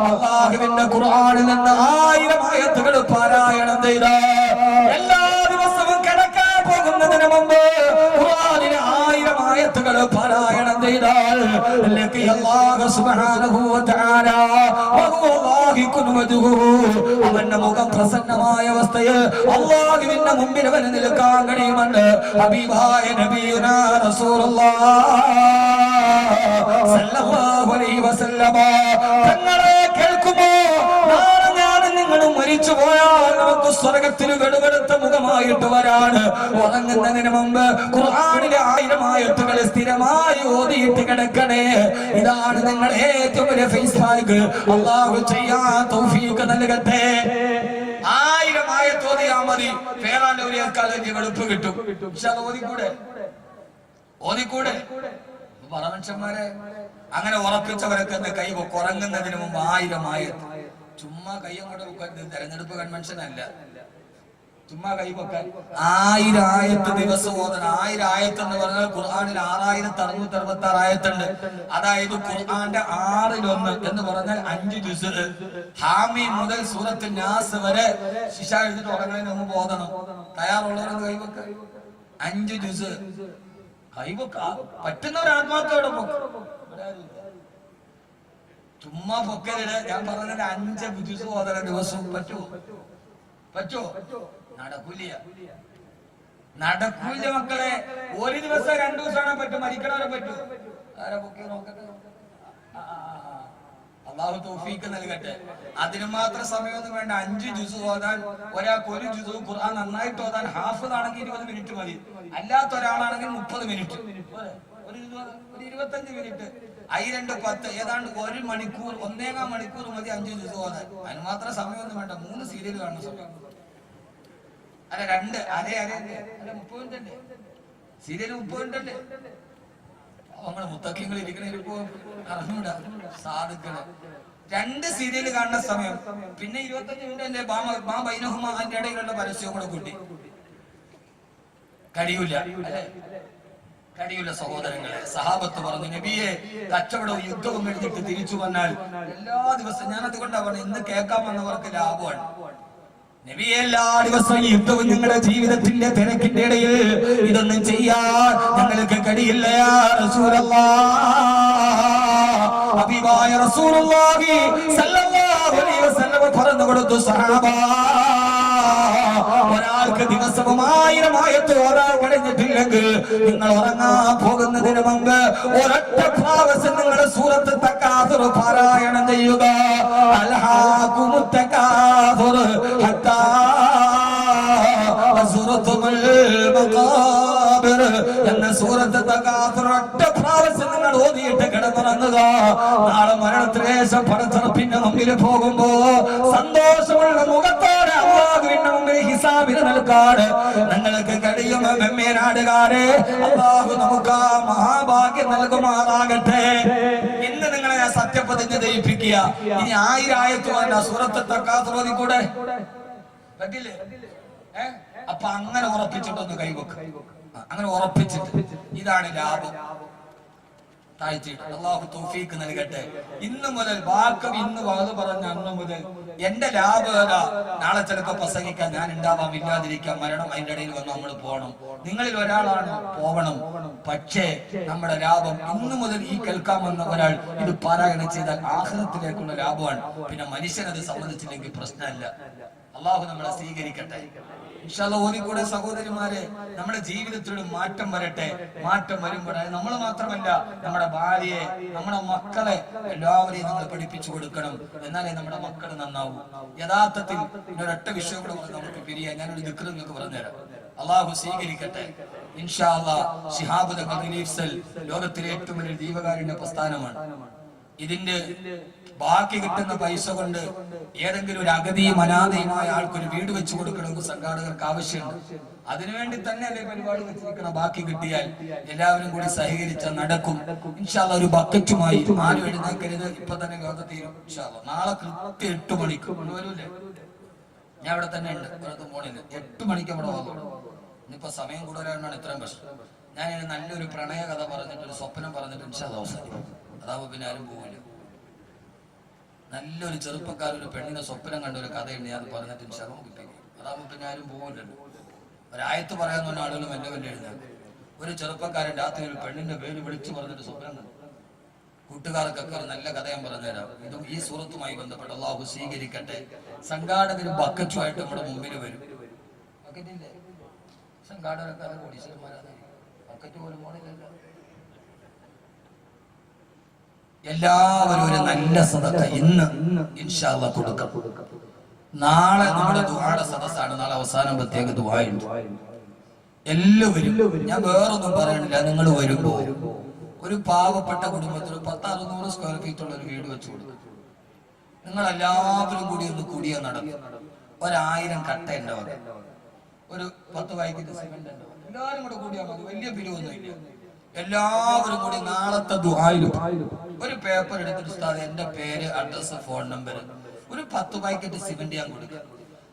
അല്ലാഹുവിന്റെ ഖുർആനിൽ നിന്ന് 1000 ആയത്തുകൾ പാരായണം ചെയ്ത, എല്ലാ ദിവസവും കിടക്കാൻ പോകുന്നതിന് മുമ്പ് ഖുർആനിലെ 1000 ആയത്തുകൾ പാരായണം ചെയ്താൽ അല്ലാഹു സുബ്ഹാനഹു വ തആല അവന്റെ മുഖം പ്രസന്നമായ അവസ്ഥയിൽ അല്ലാഹുവിന്റെ മുമ്പിൽ അവന് നിൽക്കാൻ കഴിയുമെന്ന് ഹബീബായ നബിയുനാ റസൂലുള്ളാഹി സല്ലല്ലാഹു അലൈഹി വസല്ലം തങ്ങളെ കേൾക്കുമോ? നാളെ ഞാനും നിങ്ങളും മരിച്ചു പോയാൽ നമുക്ക് സ്വർഗത്തിൽ വെളുവെടുത്ത മുഖമായിട്ട് വരാണ്. ഉറങ്ങുന്നതിന് മുമ്പ് ഖുർആനിലെ 1000 ആയത്തുകൾ സ്ഥിരമായി ഓതിയിട്ട് കിടക്കണേ. ഇതാണ് നിങ്ങൾ ഏറ്റവും വലിയ ഫേസ്ബുക്ക്. അല്ലാഹു ചെയ്യാൻ തൗഫീഖ് നൽകട്ടെ. 1000 ആയത്ത് ഓതിയാൽ മതി, ഫേറാന്റെ ഒരു കാലം വെളുപ്പ് കിട്ടും. പക്ഷെ അത് ഓതിക്കൂടെ പറ മനുഷ്യന്മാരെ. അങ്ങനെ ഉറപ്പിച്ചവരൊക്കെ കൈ ഉറങ്ങുന്നതിന് മുമ്പ് 1000 ആയത്ത്. ചുമ്മാ കൈയും കൂടെ തെരഞ്ഞെടുപ്പ് കൺവെൻഷൻ അല്ല, ചുമ്മാ കൈവക്കാൻ 1000 ആയത്ത് ദിവസം ഓതണം. 1000 ആയത്ത് എന്ന് പറഞ്ഞാൽ ഖുർആനിൽ 6666 ആയത്തുണ്ട്. അതായത് ഖുർആന്റെ 1/6 എന്ന് പറഞ്ഞാൽ 5 ജുസ്. ഹാമീം മുതൽ സൂറത്തുൽ നാസ് വരെ ശിശ എഴുതിട്ട് ഉറങ്ങുന്നതിന് മുമ്പ് ഓതണം. തയ്യാറുള്ളവരെന്ന് കൈവക്ക 5 ജുസ് കൈവക്ക. പറ്റുന്നവർ ആത്മാർത്ഥയോടെ ചുമ്മാ പൊക്കലിട്. ഞാൻ പറഞ്ഞത് 5 ജുസ് ഓതണം ദിവസം. പറ്റുമോ? നടക്കൂല മക്കളെ. ഒരു ദിവസം 2 ദിവസമാണ് പറ്റും. മരിക്കണവരെ പറ്റൂ. ആരാ പൊക്കി നോക്കട്ടെ. അള്ളാഹു തൗഫീഖ് നൽകട്ടെ. അതിന് മാത്രം സമയമൊന്നും വേണ്ട. 5 ജുസ് ഓതാൻ ഒരാൾക്ക് 1 ജുസ് ഖുർആൻ നന്നായിട്ട് ഓതാൻ ഹാഫിദ് ആണെങ്കിൽ 20 മിനിറ്റ് മതി. അല്ലാത്ത ഒരാളാണെങ്കിൽ 30 മിനിറ്റ്, ഒരു 25 മിനിറ്റ്. 2 10 ഏതാണ്ട് 1 മണിക്കൂർ 1.25 മണിക്കൂർ മതി 5 ജുസ് ഓതാൻ. അതിന് മാത്രം സമയമൊന്നും വേണ്ട. 3 സീരിയൽ കാണുന്ന സമയം അല്ല 2 അല്ല 30 മിനിറ്റ് സീരിയൽ 30 മിനിറ്റ്. നമ്മള് മുത്തക്കിങ്ങൾ ഇരിക്കണിപ്പോ അറിഞ്ഞൂടാ സാധിക്കണം. 2 സീരിയൽ കാണുന്ന സമയം. പിന്നെ 25 മിനിറ്റ് അല്ലേ ബൈനഹുമാ അതിന്റെ ഇടയിലുള്ള പരസ്യവും കൂടെ കൂട്ടി. കഴിയൂല സഹോദരങ്ങളെ. സഹാബത്ത് പറഞ്ഞു, നബിയെ കച്ചവടവും യുദ്ധവും എഴുതിട്ട് തിരിച്ചു വന്നാൽ എല്ലാ ദിവസവും, ഞാൻ അതുകൊണ്ടാ പറഞ്ഞു ഇന്ന് കേൾക്കാൻ വന്നവർക്ക് ലാഭമാണ്. നബിയെ എല്ലാ ദിവസവും യുദ്ധവും ഞങ്ങളുടെ ജീവിതത്തിന്റെ തിരക്കിന്റെ ഇടയിൽ ഇതൊന്നും ചെയ്യാൻ ഞങ്ങൾക്ക് കഴിയില്ല. യാ റസൂലല്ലാഹ്, ഹബീബായ റസൂലുള്ളാഹി സ്വല്ലല്ലാഹു അലൈഹി വസല്ലം പറഞ്ഞു കൊടുത്തു, സഹാബ ഒരാൾക്ക് ദിവസവും 1000 ആയത്ത് ഓതാൻ കഴിഞ്ഞിട്ടില്ലെങ്കിൽ നിങ്ങൾ ഉറങ്ങാൻ പോകുന്നതിന് മുമ്പ് ഒരൊറ്റ പ്രാവശ്യം നിങ്ങളുടെ സൂറത്ത് തകാസുർ പാരായണം ചെയ്യുക. അൽഹാകുമുത് തകാസുർ ഹത്താ അസുറതുൽ മഖാബിർ എന്ന സൂറത്ത് തകാസുർ ഒറ്റ പ്രാവശ്യം നിങ്ങൾ ഓതിയിട്ട് കിടന്നുറങ്ങുക. നാളെ മരണത്തിലേശം പടച്ചറപ്പിന്റെ മുമ്പിൽ പോകുമ്പോ സന്തോഷമുള്ള മുഖത്തോടെ അല്ലാഹുവിന്റെ മുമ്പിൽ ഹിസാബിന് നൽകാണ് നിങ്ങൾക്ക് കഴിയും. മെമ്മേനാടുകാരെ, അല്ലാഹു നമുക്ക് ആ മഹാഭാഗ്യം നൽകുമാറാകട്ടെ. ഇന്ന് നിങ്ങളെ ഞാൻ സത്യപ്രതിജ്ഞ ചെയ്യിപ്പിക്കുക. ഇനി 1000 ആയത്ത് വേണ്ട സൂറത്ത് തകാസുർ ഓതിക്കൂടെ? പറ്റില്ലേ? അപ്പൊ അങ്ങനെ ഉറപ്പിച്ചിട്ടൊന്ന് കൈവെക്ക. അങ്ങനെ ഉറപ്പിച്ചിട്ട് ഇതാണ് ലാഭം. അല്ലാഹു തൗഫീഖ് നൽകട്ടെ. ഇന്ന് മുതൽ വാക്ക് ഇന്ന് വാത് പറഞ്ഞ അന്ന് മുതൽ എന്റെ ലാഭത നാളെ ചിലപ്പോ പ്രസംഗിക്കാൻ ഞാൻ ഉണ്ടാവാം, ഇല്ലാതിരിക്കാം. മരണം അതിന്റെ ഇടയിൽ വന്ന് നമ്മൾ പോകണം. നിങ്ങളിൽ ഒരാളാണ് പോകണം. പക്ഷേ നമ്മുടെ ലാഭം ഇന്ന് മുതൽ ഈ കേൾക്കാമെന്ന ഒരാൾ ഇത് പാരായണം ചെയ്താൽ ആഖിറത്തിലേക്കുള്ള ലാഭമാണ്. പിന്നെ മനുഷ്യനത് സമ്മതിച്ചില്ലെങ്കിൽ പ്രശ്നമല്ല. അള്ളാഹു നമ്മളെ സ്വീകരിക്കട്ടെ. ഇൻഷാ അല്ലാഹ് ഓതിക്കൂടെ സഹോദരിമാരെ? നമ്മുടെ ജീവിതത്തിൽ മാറ്റം വരട്ടെ. മാറ്റം വരുമ്പോൾ നമ്മൾ മാത്രമല്ല, നമ്മുടെ ഭാര്യയെ, നമ്മുടെ മക്കളെ എല്ലാവരെയും നമ്മൾ പഠിപ്പിച്ചു കൊടുക്കണം. എന്നാലേ നമ്മുടെ മക്കൾ നന്നാവൂ. യഥാർത്ഥത്തിൽ ഒരൊറ്റ വിഷയം കൂടെ നമുക്ക് പിരിയാൻ ഞാനൊരു ദിക്ർ നിങ്ങൾക്ക് പറഞ്ഞുതരാം. അള്ളാഹു സ്വീകരിക്കട്ടെ. ഇൻഷാ അല്ലാഹ് ശിഹാബ് റിലീഫ് സെൽ ലോകത്തിലെ ഏറ്റവും വലിയ ദീപകാരുണ്യ പ്രസ്ഥാനമാണ്. ഇതിന്റെ ബാക്കി കിട്ടുന്ന പൈസ കൊണ്ട് ഏതെങ്കിലും ഒരു അഗതിയും അനാഥയുമായ ആൾക്കൊരു വീട് വെച്ചു കൊടുക്കണമെന്ന് സംഘാടകർക്ക് ആവശ്യമുണ്ട്. അതിനുവേണ്ടി തന്നെ അല്ലെ പരിപാടി വെച്ചിരിക്കണം. ബാക്കി കിട്ടിയാൽ എല്ലാവരും കൂടി സഹകരിച്ചാൽ നടക്കും. ഇൻഷാ അല്ലാഹ് ഒരു ബക്കറ്റുമായി ആരും എഴുന്നേക്കരുത്. ഇപ്പൊ തന്നെ യോഗ തീരും. ഇൻഷാ അല്ലാഹ് നാളെ കൃത്യം 8 മണിക്ക് വരൂലേ? ഞാൻ ഇവിടെ തന്നെ ഉണ്ട്, പുറത്തും പോണില്ല. 8 മണിക്ക് അവിടെ വന്നു. ഇനിയിപ്പോ സമയം കൂടുതലാണ് ഇത്രയും പ്രശ്നം. ഞാൻ നല്ലൊരു പ്രണയ കഥ പറഞ്ഞിട്ട് ഒരു സ്വപ്നം പറഞ്ഞിട്ട് ഇൻഷാ അല്ലാഹ് അവസാനിക്കും. അതാവുമ്പോ പിന്നെ ആരും പോവില്ല. നല്ലൊരു ചെറുപ്പക്കാരൊരു പെണ്ണിനെ സ്വപ്നം കണ്ട ഒരു കഥയുണ്ട്. ഞാൻ പറഞ്ഞിട്ട് ഇൻഷാ അല്ലാഹ് കിട്ടില്ല. അതാവുമ്പോ പിന്നെ ആരും പോവില്ലല്ലോ. ഒരായത്ത് പറയാൻ പറഞ്ഞ ആളുകളും എന്നെ വലിയ എഴുതാക്കും. ഒരു ചെറുപ്പക്കാരൻ രാത്രി ഒരു പെണ്ണിന്റെ പേര് വിളിച്ചു പറഞ്ഞിട്ട് സ്വപ്നം കണ്ടു. കൂട്ടുകാർക്കൊക്കെ നല്ല കഥ ഞാൻ പറഞ്ഞുതരാം. ഇതും ഈ സൂറത്തുമായി ബന്ധപ്പെട്ട് അല്ലാഹു സ്വീകരിക്കട്ടെ. സംഘാടകരും ബക്കറ്റുമായിട്ട് നമ്മുടെ മുമ്പിൽ വരും. ബക്കറ്റില്ലേ? സംഘാടകരൊക്കെ കോടീശ്വരന്മാരാണ്. ബക്കറ്റ് പോലും മോണില്ലല്ലോ. എല്ലാവരും ഒരു നല്ല സദഖ ഇന്ന് ഇൻഷാ അല്ലാഹ് കൊടുക്കാം. നാളെ നമ്മുടെ ദുആയുടെ സദസ്സാണ്. നാളെ അവസാനം പ്രത്യേക ദുആയുണ്ട്. എല്ലാവരും, ഞാൻ വേറൊന്നും പറയണില്ല, നിങ്ങൾ വരുമ്പോ ഒരു പാവപ്പെട്ട കുടുംബത്തിൽ 10-600 സ്ക്വയർ ഫീറ്റ് ഉള്ള ഒരു വീട് വെച്ചു കൊടുക്കും. നിങ്ങൾ എല്ലാവരും കൂടി ഒന്ന് കൂടിയ നടക്കും. 1000 കട്ട ഉണ്ടാവും. ഒരു 10 പാക്കറ്റ് സിമന്റ് ഉണ്ടോ? എല്ലാവരും കൂടെ കൂടിയാൽ മതി, വലിയ പിരിവൊന്നുമില്ല. എല്ലാവരും കൂടി നാളത്തെ ദുആയിലും ഒരു പേപ്പർ എടുത്തിട്ട് ഉസ്താദ് എന്റെ പേര്, അഡ്രസ്, ഫോൺ നമ്പർ, ഒരു 10 പാക്കറ്റ് സിമന്റ് ഞാൻ കൊടുക്കാം.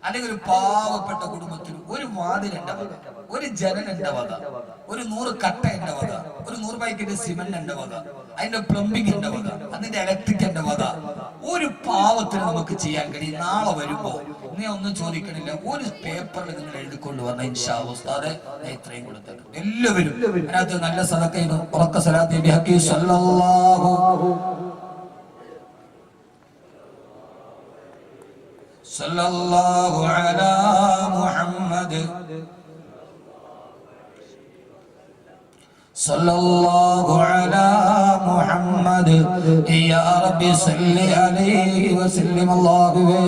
അല്ലെങ്കിൽ ഒരു പാവപ്പെട്ട കുടുംബത്തിന് ഒരു വാതിൽ എന്റെ വക, ഒരു ജനൽ എന്റെ വക, ഒരു 100 കട്ട എന്റെ വക, ഒരു 100 പാക്കറ്റ് സിമന്റ് എന്റെ വക, അതിന്റെ പ്ലംബിംഗ് എന്റെ വക, അതിന്റെ ഇലക്ട്രിക് എന്റെ വക. ഒരു പാവത്തിന് നമുക്ക് ചെയ്യാൻ കഴിയും. നാളെ വരുമ്പോ നീ ഒന്നും ചോദിക്കണില്ല, ഒരു പേപ്പറിൽ നിങ്ങൾ എഴുതിക്കൊണ്ട് വന്ന ഇൻഷാ അല്ലാഹ് ഉസ്താദെ ഇത്രയും കൊടുത്തേക്കും. എല്ലാവരും അതിനകത്ത് നല്ല സദഖയും ഉറക്ക സലാത്തി ബിഹഖി സല്ലല്ലാഹു അലാ മുഹമ്മദ് സല്ലല്ലാഹു അലാ മുഹമ്മദ് യാ റബ്ബി സല്ലി അലൈഹി വസല്ലം. അല്ലാഹുവേ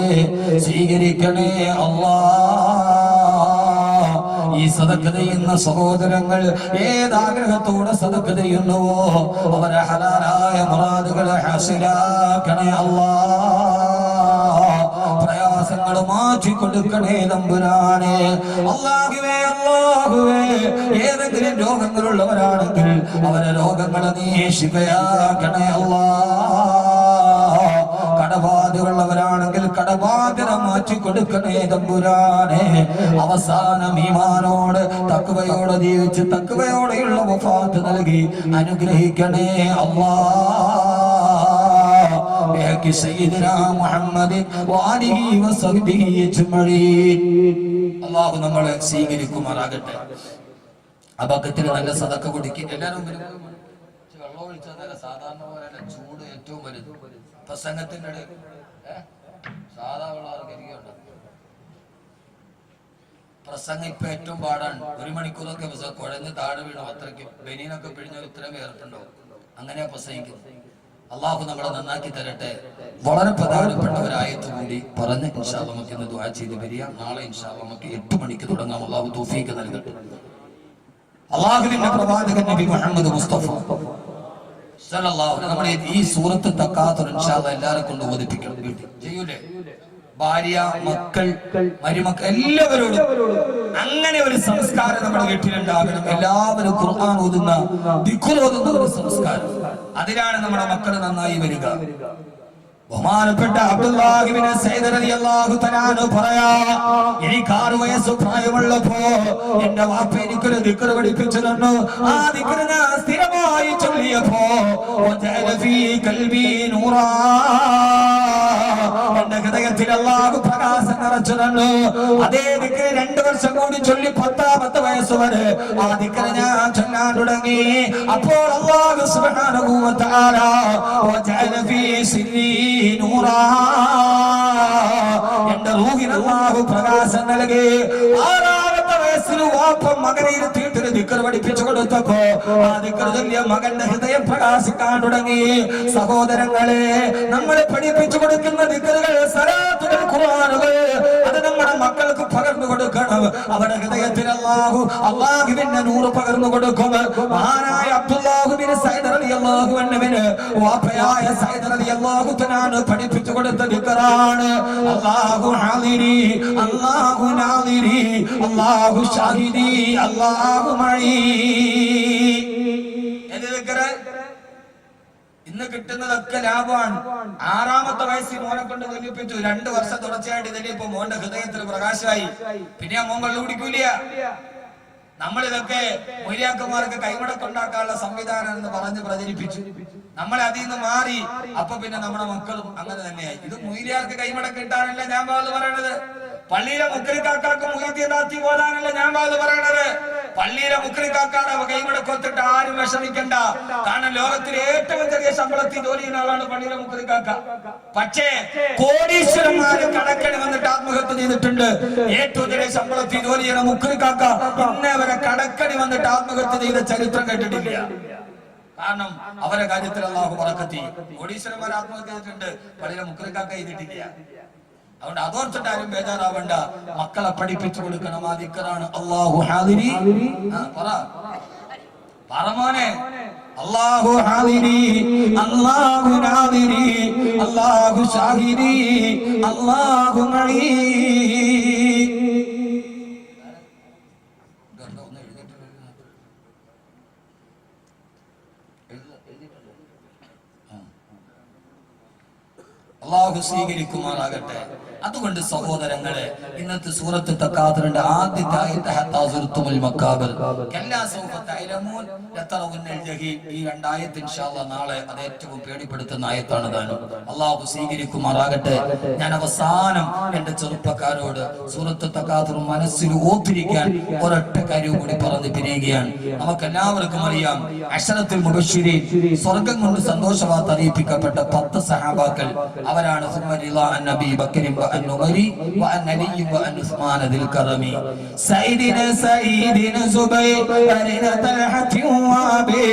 സ്വീകരിക്കണേ അല്ലാഹ്. ഈ സദഖ ചെയ്യുന്ന സഹോദരങ്ങൾ ഏതാഗ്രഹത്തോടെ സദഖ ചെയ്യുന്നുവോ അവരെ ഹലാലായ മുറാദുകൾ ഹാസിലാക്കണേ അല്ലാഹ്. പ്രയാസങ്ങൾ മാറ്റി കൊടുക്കണേ തമ്പുരാനെ. അല്ലാഹുവേ അല്ലാഹുവേ ഏതെങ്കിലും രോഗങ്ങളുള്ളവരാണെങ്കിൽ അവരെ രോഗങ്ങളെ നീ ശിഫയാക്കണേ അല്ലാഹ്. കടബാധയുള്ളവരാണെങ്കിൽ കടബാധ്യത മാറ്റി കൊടുക്കണേ തമ്പുരാനെ. അവസാനം ഈമാനോട് തഖ്വയോടെ ജീവിച്ച് തഖ്വയോടെയുള്ള വഫാത്ത് നൽകി അനുഗ്രഹിക്കണേ അല്ലാഹ്. സയ്യിദനാ മുഹമ്മദ് വആലിഹി വസഹ്ബിഹി അജ്മഈൻ. അല്ലാഹു നമ്മളെ സ്വീകരിക്കുമാറാകട്ടെ. അബക്കത്തിൽ നല്ല സദഖ കൊടുക്കി എല്ലാവരും വെള്ളം ഒഴിച്ചാൽ സാധാരണ പോലെ ചൂട് ഏറ്റവും വലുത് പ്രസംഗത്തിന്റെ ഇടയിൽ സാധാ വെള്ളം കരിയുണ്ട്. പ്രസംഗം ഇപ്പൊ ഏറ്റവും പാടാണ്. 1 മണിക്കൂറൊക്കെ കുഴഞ്ഞ് താഴെ വീണു. അത്രയ്ക്ക് ബനീനൊക്കെ പിഴിഞ്ഞാൽ ഇത്രയും വേർപ്പുണ്ടാവും. അങ്ങനെയാ പ്രസംഗിക്കുന്നത്. അള്ളാഹു നമ്മളെ നന്നാക്കി തരട്ടെ. വളരെ പ്രധാനപ്പെട്ട ഒരു ആയത്ത് കൂടി പറഞ്ഞ് ഇൻഷാ അല്ലാഹ് നമുക്ക് ഇന്ന് ദുആ ചെയ്ത് വരിക. നാളെ ഇൻഷാ അല്ലാഹ് നമുക്ക് 8 മണിക്ക് തുടങ്ങാം. അള്ളാഹു തൗഫീഖ് നൽകട്ടെ. അള്ളാഹുവിന്റെ പ്രവാചകൻ നബി മുഹമ്മദ് മുസ്തഫ സല്ലല്ലാഹു അലൈഹി നമ്മുടെ ഈ സൂറത്ത് തക്കാത്തുർ ഇൻഷാ അല്ലാഹ് എല്ലാവരെ കൊണ്ട് ഓദിപ്പിക്കണം. ചെയ്യൂലേ? ഭാര്യ, മക്കൾ, മരുമക്കൾ എല്ലാവരോടും അങ്ങനെ ഒരു സംസ്കാരം നമ്മുടെ വീട്ടിലുണ്ടാകണം. എല്ലാവരും ഖുർആൻ ഓതുന്ന, ദിക്ർ ഓതുന്ന ഒരു സംസ്കാരം. അതിലാണ് നമ്മുടെ മക്കൾ നന്നായി വരിക. ബഹുമാനപ്പെട്ട അബ്ദുല്ലാഹ് ഇബ്നു സൈദ് റളിയല്ലാഹു തആല അൻഹു പറയാ, എനിക്ക് 6 വയസ്സ് പ്രായമുള്ളപ്പോ എന്റെ വാപ്പ എനിക്കൊരു ദിക്ർ പഠിപ്പിച്ചു തന്നു. ആ ദിക്ർ ഞാൻ സ്ഥിരമായി ചൊല്ലിയപ്പോ വജഅല ഫീ ഖൽബി നൂറാ, എന്റെ ഹൃദയത്തിൽ അല്ലാഹു പ്രകാശം നിറച്ചു തന്നു. അതേ ദിക്ർ 2 വർഷം കൂടി ചൊല്ലി 10 വയസ്സ് വരെ ആ ദിക്ർ ഞാൻ ചൊല്ലാൻ തുടങ്ങി. അപ്പോൾ അല്ലാഹു സുബ്ഹാനഹു വ തആല വജഅല ഫീ സിരി നൂറാ, എന്റെ റൂഹിന് അല്ലാഹു പ്രകാശം നൽകി. 6-ാമത്തെ വയസ്സിൽ വാപ്പ മകനെ ഇരുത്തിയിട്ട് ദിക്ർ പഠിപ്പിച്ചു കൊടുത്തപ്പോ ആ ദിക്ർ ചൊല്ലിയ മകന്റെ ഹൃദയം പ്രകാശിക്കാൻ തുടങ്ങി. സഹോദരങ്ങളെ, നമ്മൾ പഠിപ്പിച്ചു കൊടുക്കുന്ന ദിക്റുകൾ, സലാത്തുകൾ, ഖുർആനുകൾ അത് നമ്മുടെ മക്കൾക്ക് പകർന്നു കൊടുക്കണം. അവരുടെ ഹൃദയത്തിൽ അല്ലാഹുവിന്റെ നൂറ് പകർന്നു കൊടുക്കും. മഹാനായ അബ്ദുല്ലാഹ് ഇബ്നു സൈദ് റളിയല്ലാഹു അൻഹുവിന് വാപ്പയായ സൈദ് റളിയല്ലാഹു തആല പഠിപ്പിച്ചു കൊടുത്ത ദിക്റാണ് അല്ലാഹു ഹാദിരി, അല്ലാഹു നാദിരി, അല്ലാഹു ഷാഹിദി, അല്ലാഹു മഈ. ഇന്ന് കിട്ടുന്നതൊക്കെ ലാഭമാണ്. 6-ാമത്തെ വയസ്സിൽ മോനെ കൊണ്ട് തെളിയിപ്പിച്ചു. 2 വർഷം തുടർച്ചയായിട്ട് തെളിയിപ്പോ മോന്റെ ഹൃദയത്തിൽ പ്രകാശമായി. പിന്നെ ആ മോൻ കള്ളു കുടിക്കൂല. നമ്മളിതൊക്കെ മൊയ്യാക്കന്മാർക്ക് കൈമടക്കുണ്ടാക്കാനുള്ള സംവിധാനം എന്ന് പറഞ്ഞ് പ്രചരിപ്പിച്ചു. നമ്മളെ അതിൽ നിന്ന് മാറി. അപ്പൊ പിന്നെ നമ്മുടെ മക്കളും അങ്ങനെ തന്നെയായി. ഇത് മൊയ്യാർക്ക് കൈമടക്ക് കിട്ടാനല്ല ഞാൻ പറയണത്. പള്ളിയിലെ മുക്രിക്കാക്കാർക്ക് മുഹീദ്ദീനാത്തി ഓതാനല്ല ഞാൻ പറയണത്. പള്ളിയിലെ മുക്രിക്കാക്കാരെ കൈമടക്കൊത്തിട്ട് ആരും വിഷമിക്കണ്ട. കാരണം ലോകത്തിലെ ഏറ്റവും ചെറിയ ശമ്പളത്തിൽ ജോലി ചെയ്യുന്ന ആളാണ് പള്ളിയിലെ മുക്രിക്കാക്ക. പക്ഷേ കോടീശ്വരന്മാര് കടക്കണി വന്നിട്ട് ആത്മഹത്യ ചെയ്തിട്ടുണ്ട്. ഏറ്റവും ചെറിയ ശമ്പളത്തിൽ ജോലി ചെയ്യുന്ന മുക്രിക്കാക്ക ഇന്നേ വരെ കടക്കണി വന്നിട്ട് ആത്മഹത്യ ചെയ്ത ചരിത്രം കേട്ടിട്ടില്ല. കാരണം അവരെ കാര്യത്തിൽ അല്ലാഹു ബറക്കത്ത് ചെയ്യും. കോടീശ്വരന്മാർ ആത്മഹത്യ ചെയ്തിട്ടുണ്ട്, പള്ളിയിലെ മുക്രിക്കാക്ക ചെയ്തിട്ടില്ല. അതുകൊണ്ട് അതോർത്തിട്ട് ആരും ബേജാറാവണ്ട. മക്കളെ പഠിപ്പിച്ചു കൊടുക്കണം. ആ ദിക്റാണ് അല്ലാഹു ഹാദിരി. പറമോനെ, അല്ലാഹു ഹാദിരി, അല്ലാഹു നാദിരി, അല്ലാഹു ഷാഹിദി, അല്ലാഹു മഈ. ഒന്ന് എഴുതിയിട്ടുണ്ട്. അള്ളാഹു സ്വീകരിക്കുമാറാകട്ടെ. അതുകൊണ്ട് സഹോദരങ്ങളെ, ഇന്നത്തെ സൂറത്ത് തക്കാതുറിന്റെ ആദ്യത്തെ ആയത്ത് ഹത്താ സുർത്തുൽ മക്കാബിർ കല്ലാ സൗഫ തഅലമൂൻ ലതറവുന്നൽ ജഹീം. ഈ രണ്ടായത്ത് ഇൻഷാഅല്ലാഹ് നാളെ അത് ഏറ്റവും പേടിപ്പെടുത്തുന്ന ആയത്താണ് താനും. അള്ളാഹു സ്വീകരിക്കുമാറാകട്ടെ. ഞാൻ അവസാനം എന്റെ ചെറുപ്പക്കാരോട് സൂറത്ത് തക്കാതുർ മനസ്സിൽ ഓർത്തിരിക്കാൻ ഒരൊറ്റ കാര്യം കൂടി പറഞ്ഞു പിരിയുകയാണ്. നമുക്കെല്ലാവർക്കും അറിയാം, അശറത്തുൽ മുബശ്ശിരീൻ, സ്വർഗ്ഗം കൊണ്ട് സന്തോഷവാർത്ത അറിയിപ്പിക്കപ്പെട്ട 10 സഹാബാക്കൾ. അവരാണ് നബി ബക്കർ وأن عمر وأن علي وأن عثمان ذي الكرم سيدنا زبير طلحة وأبي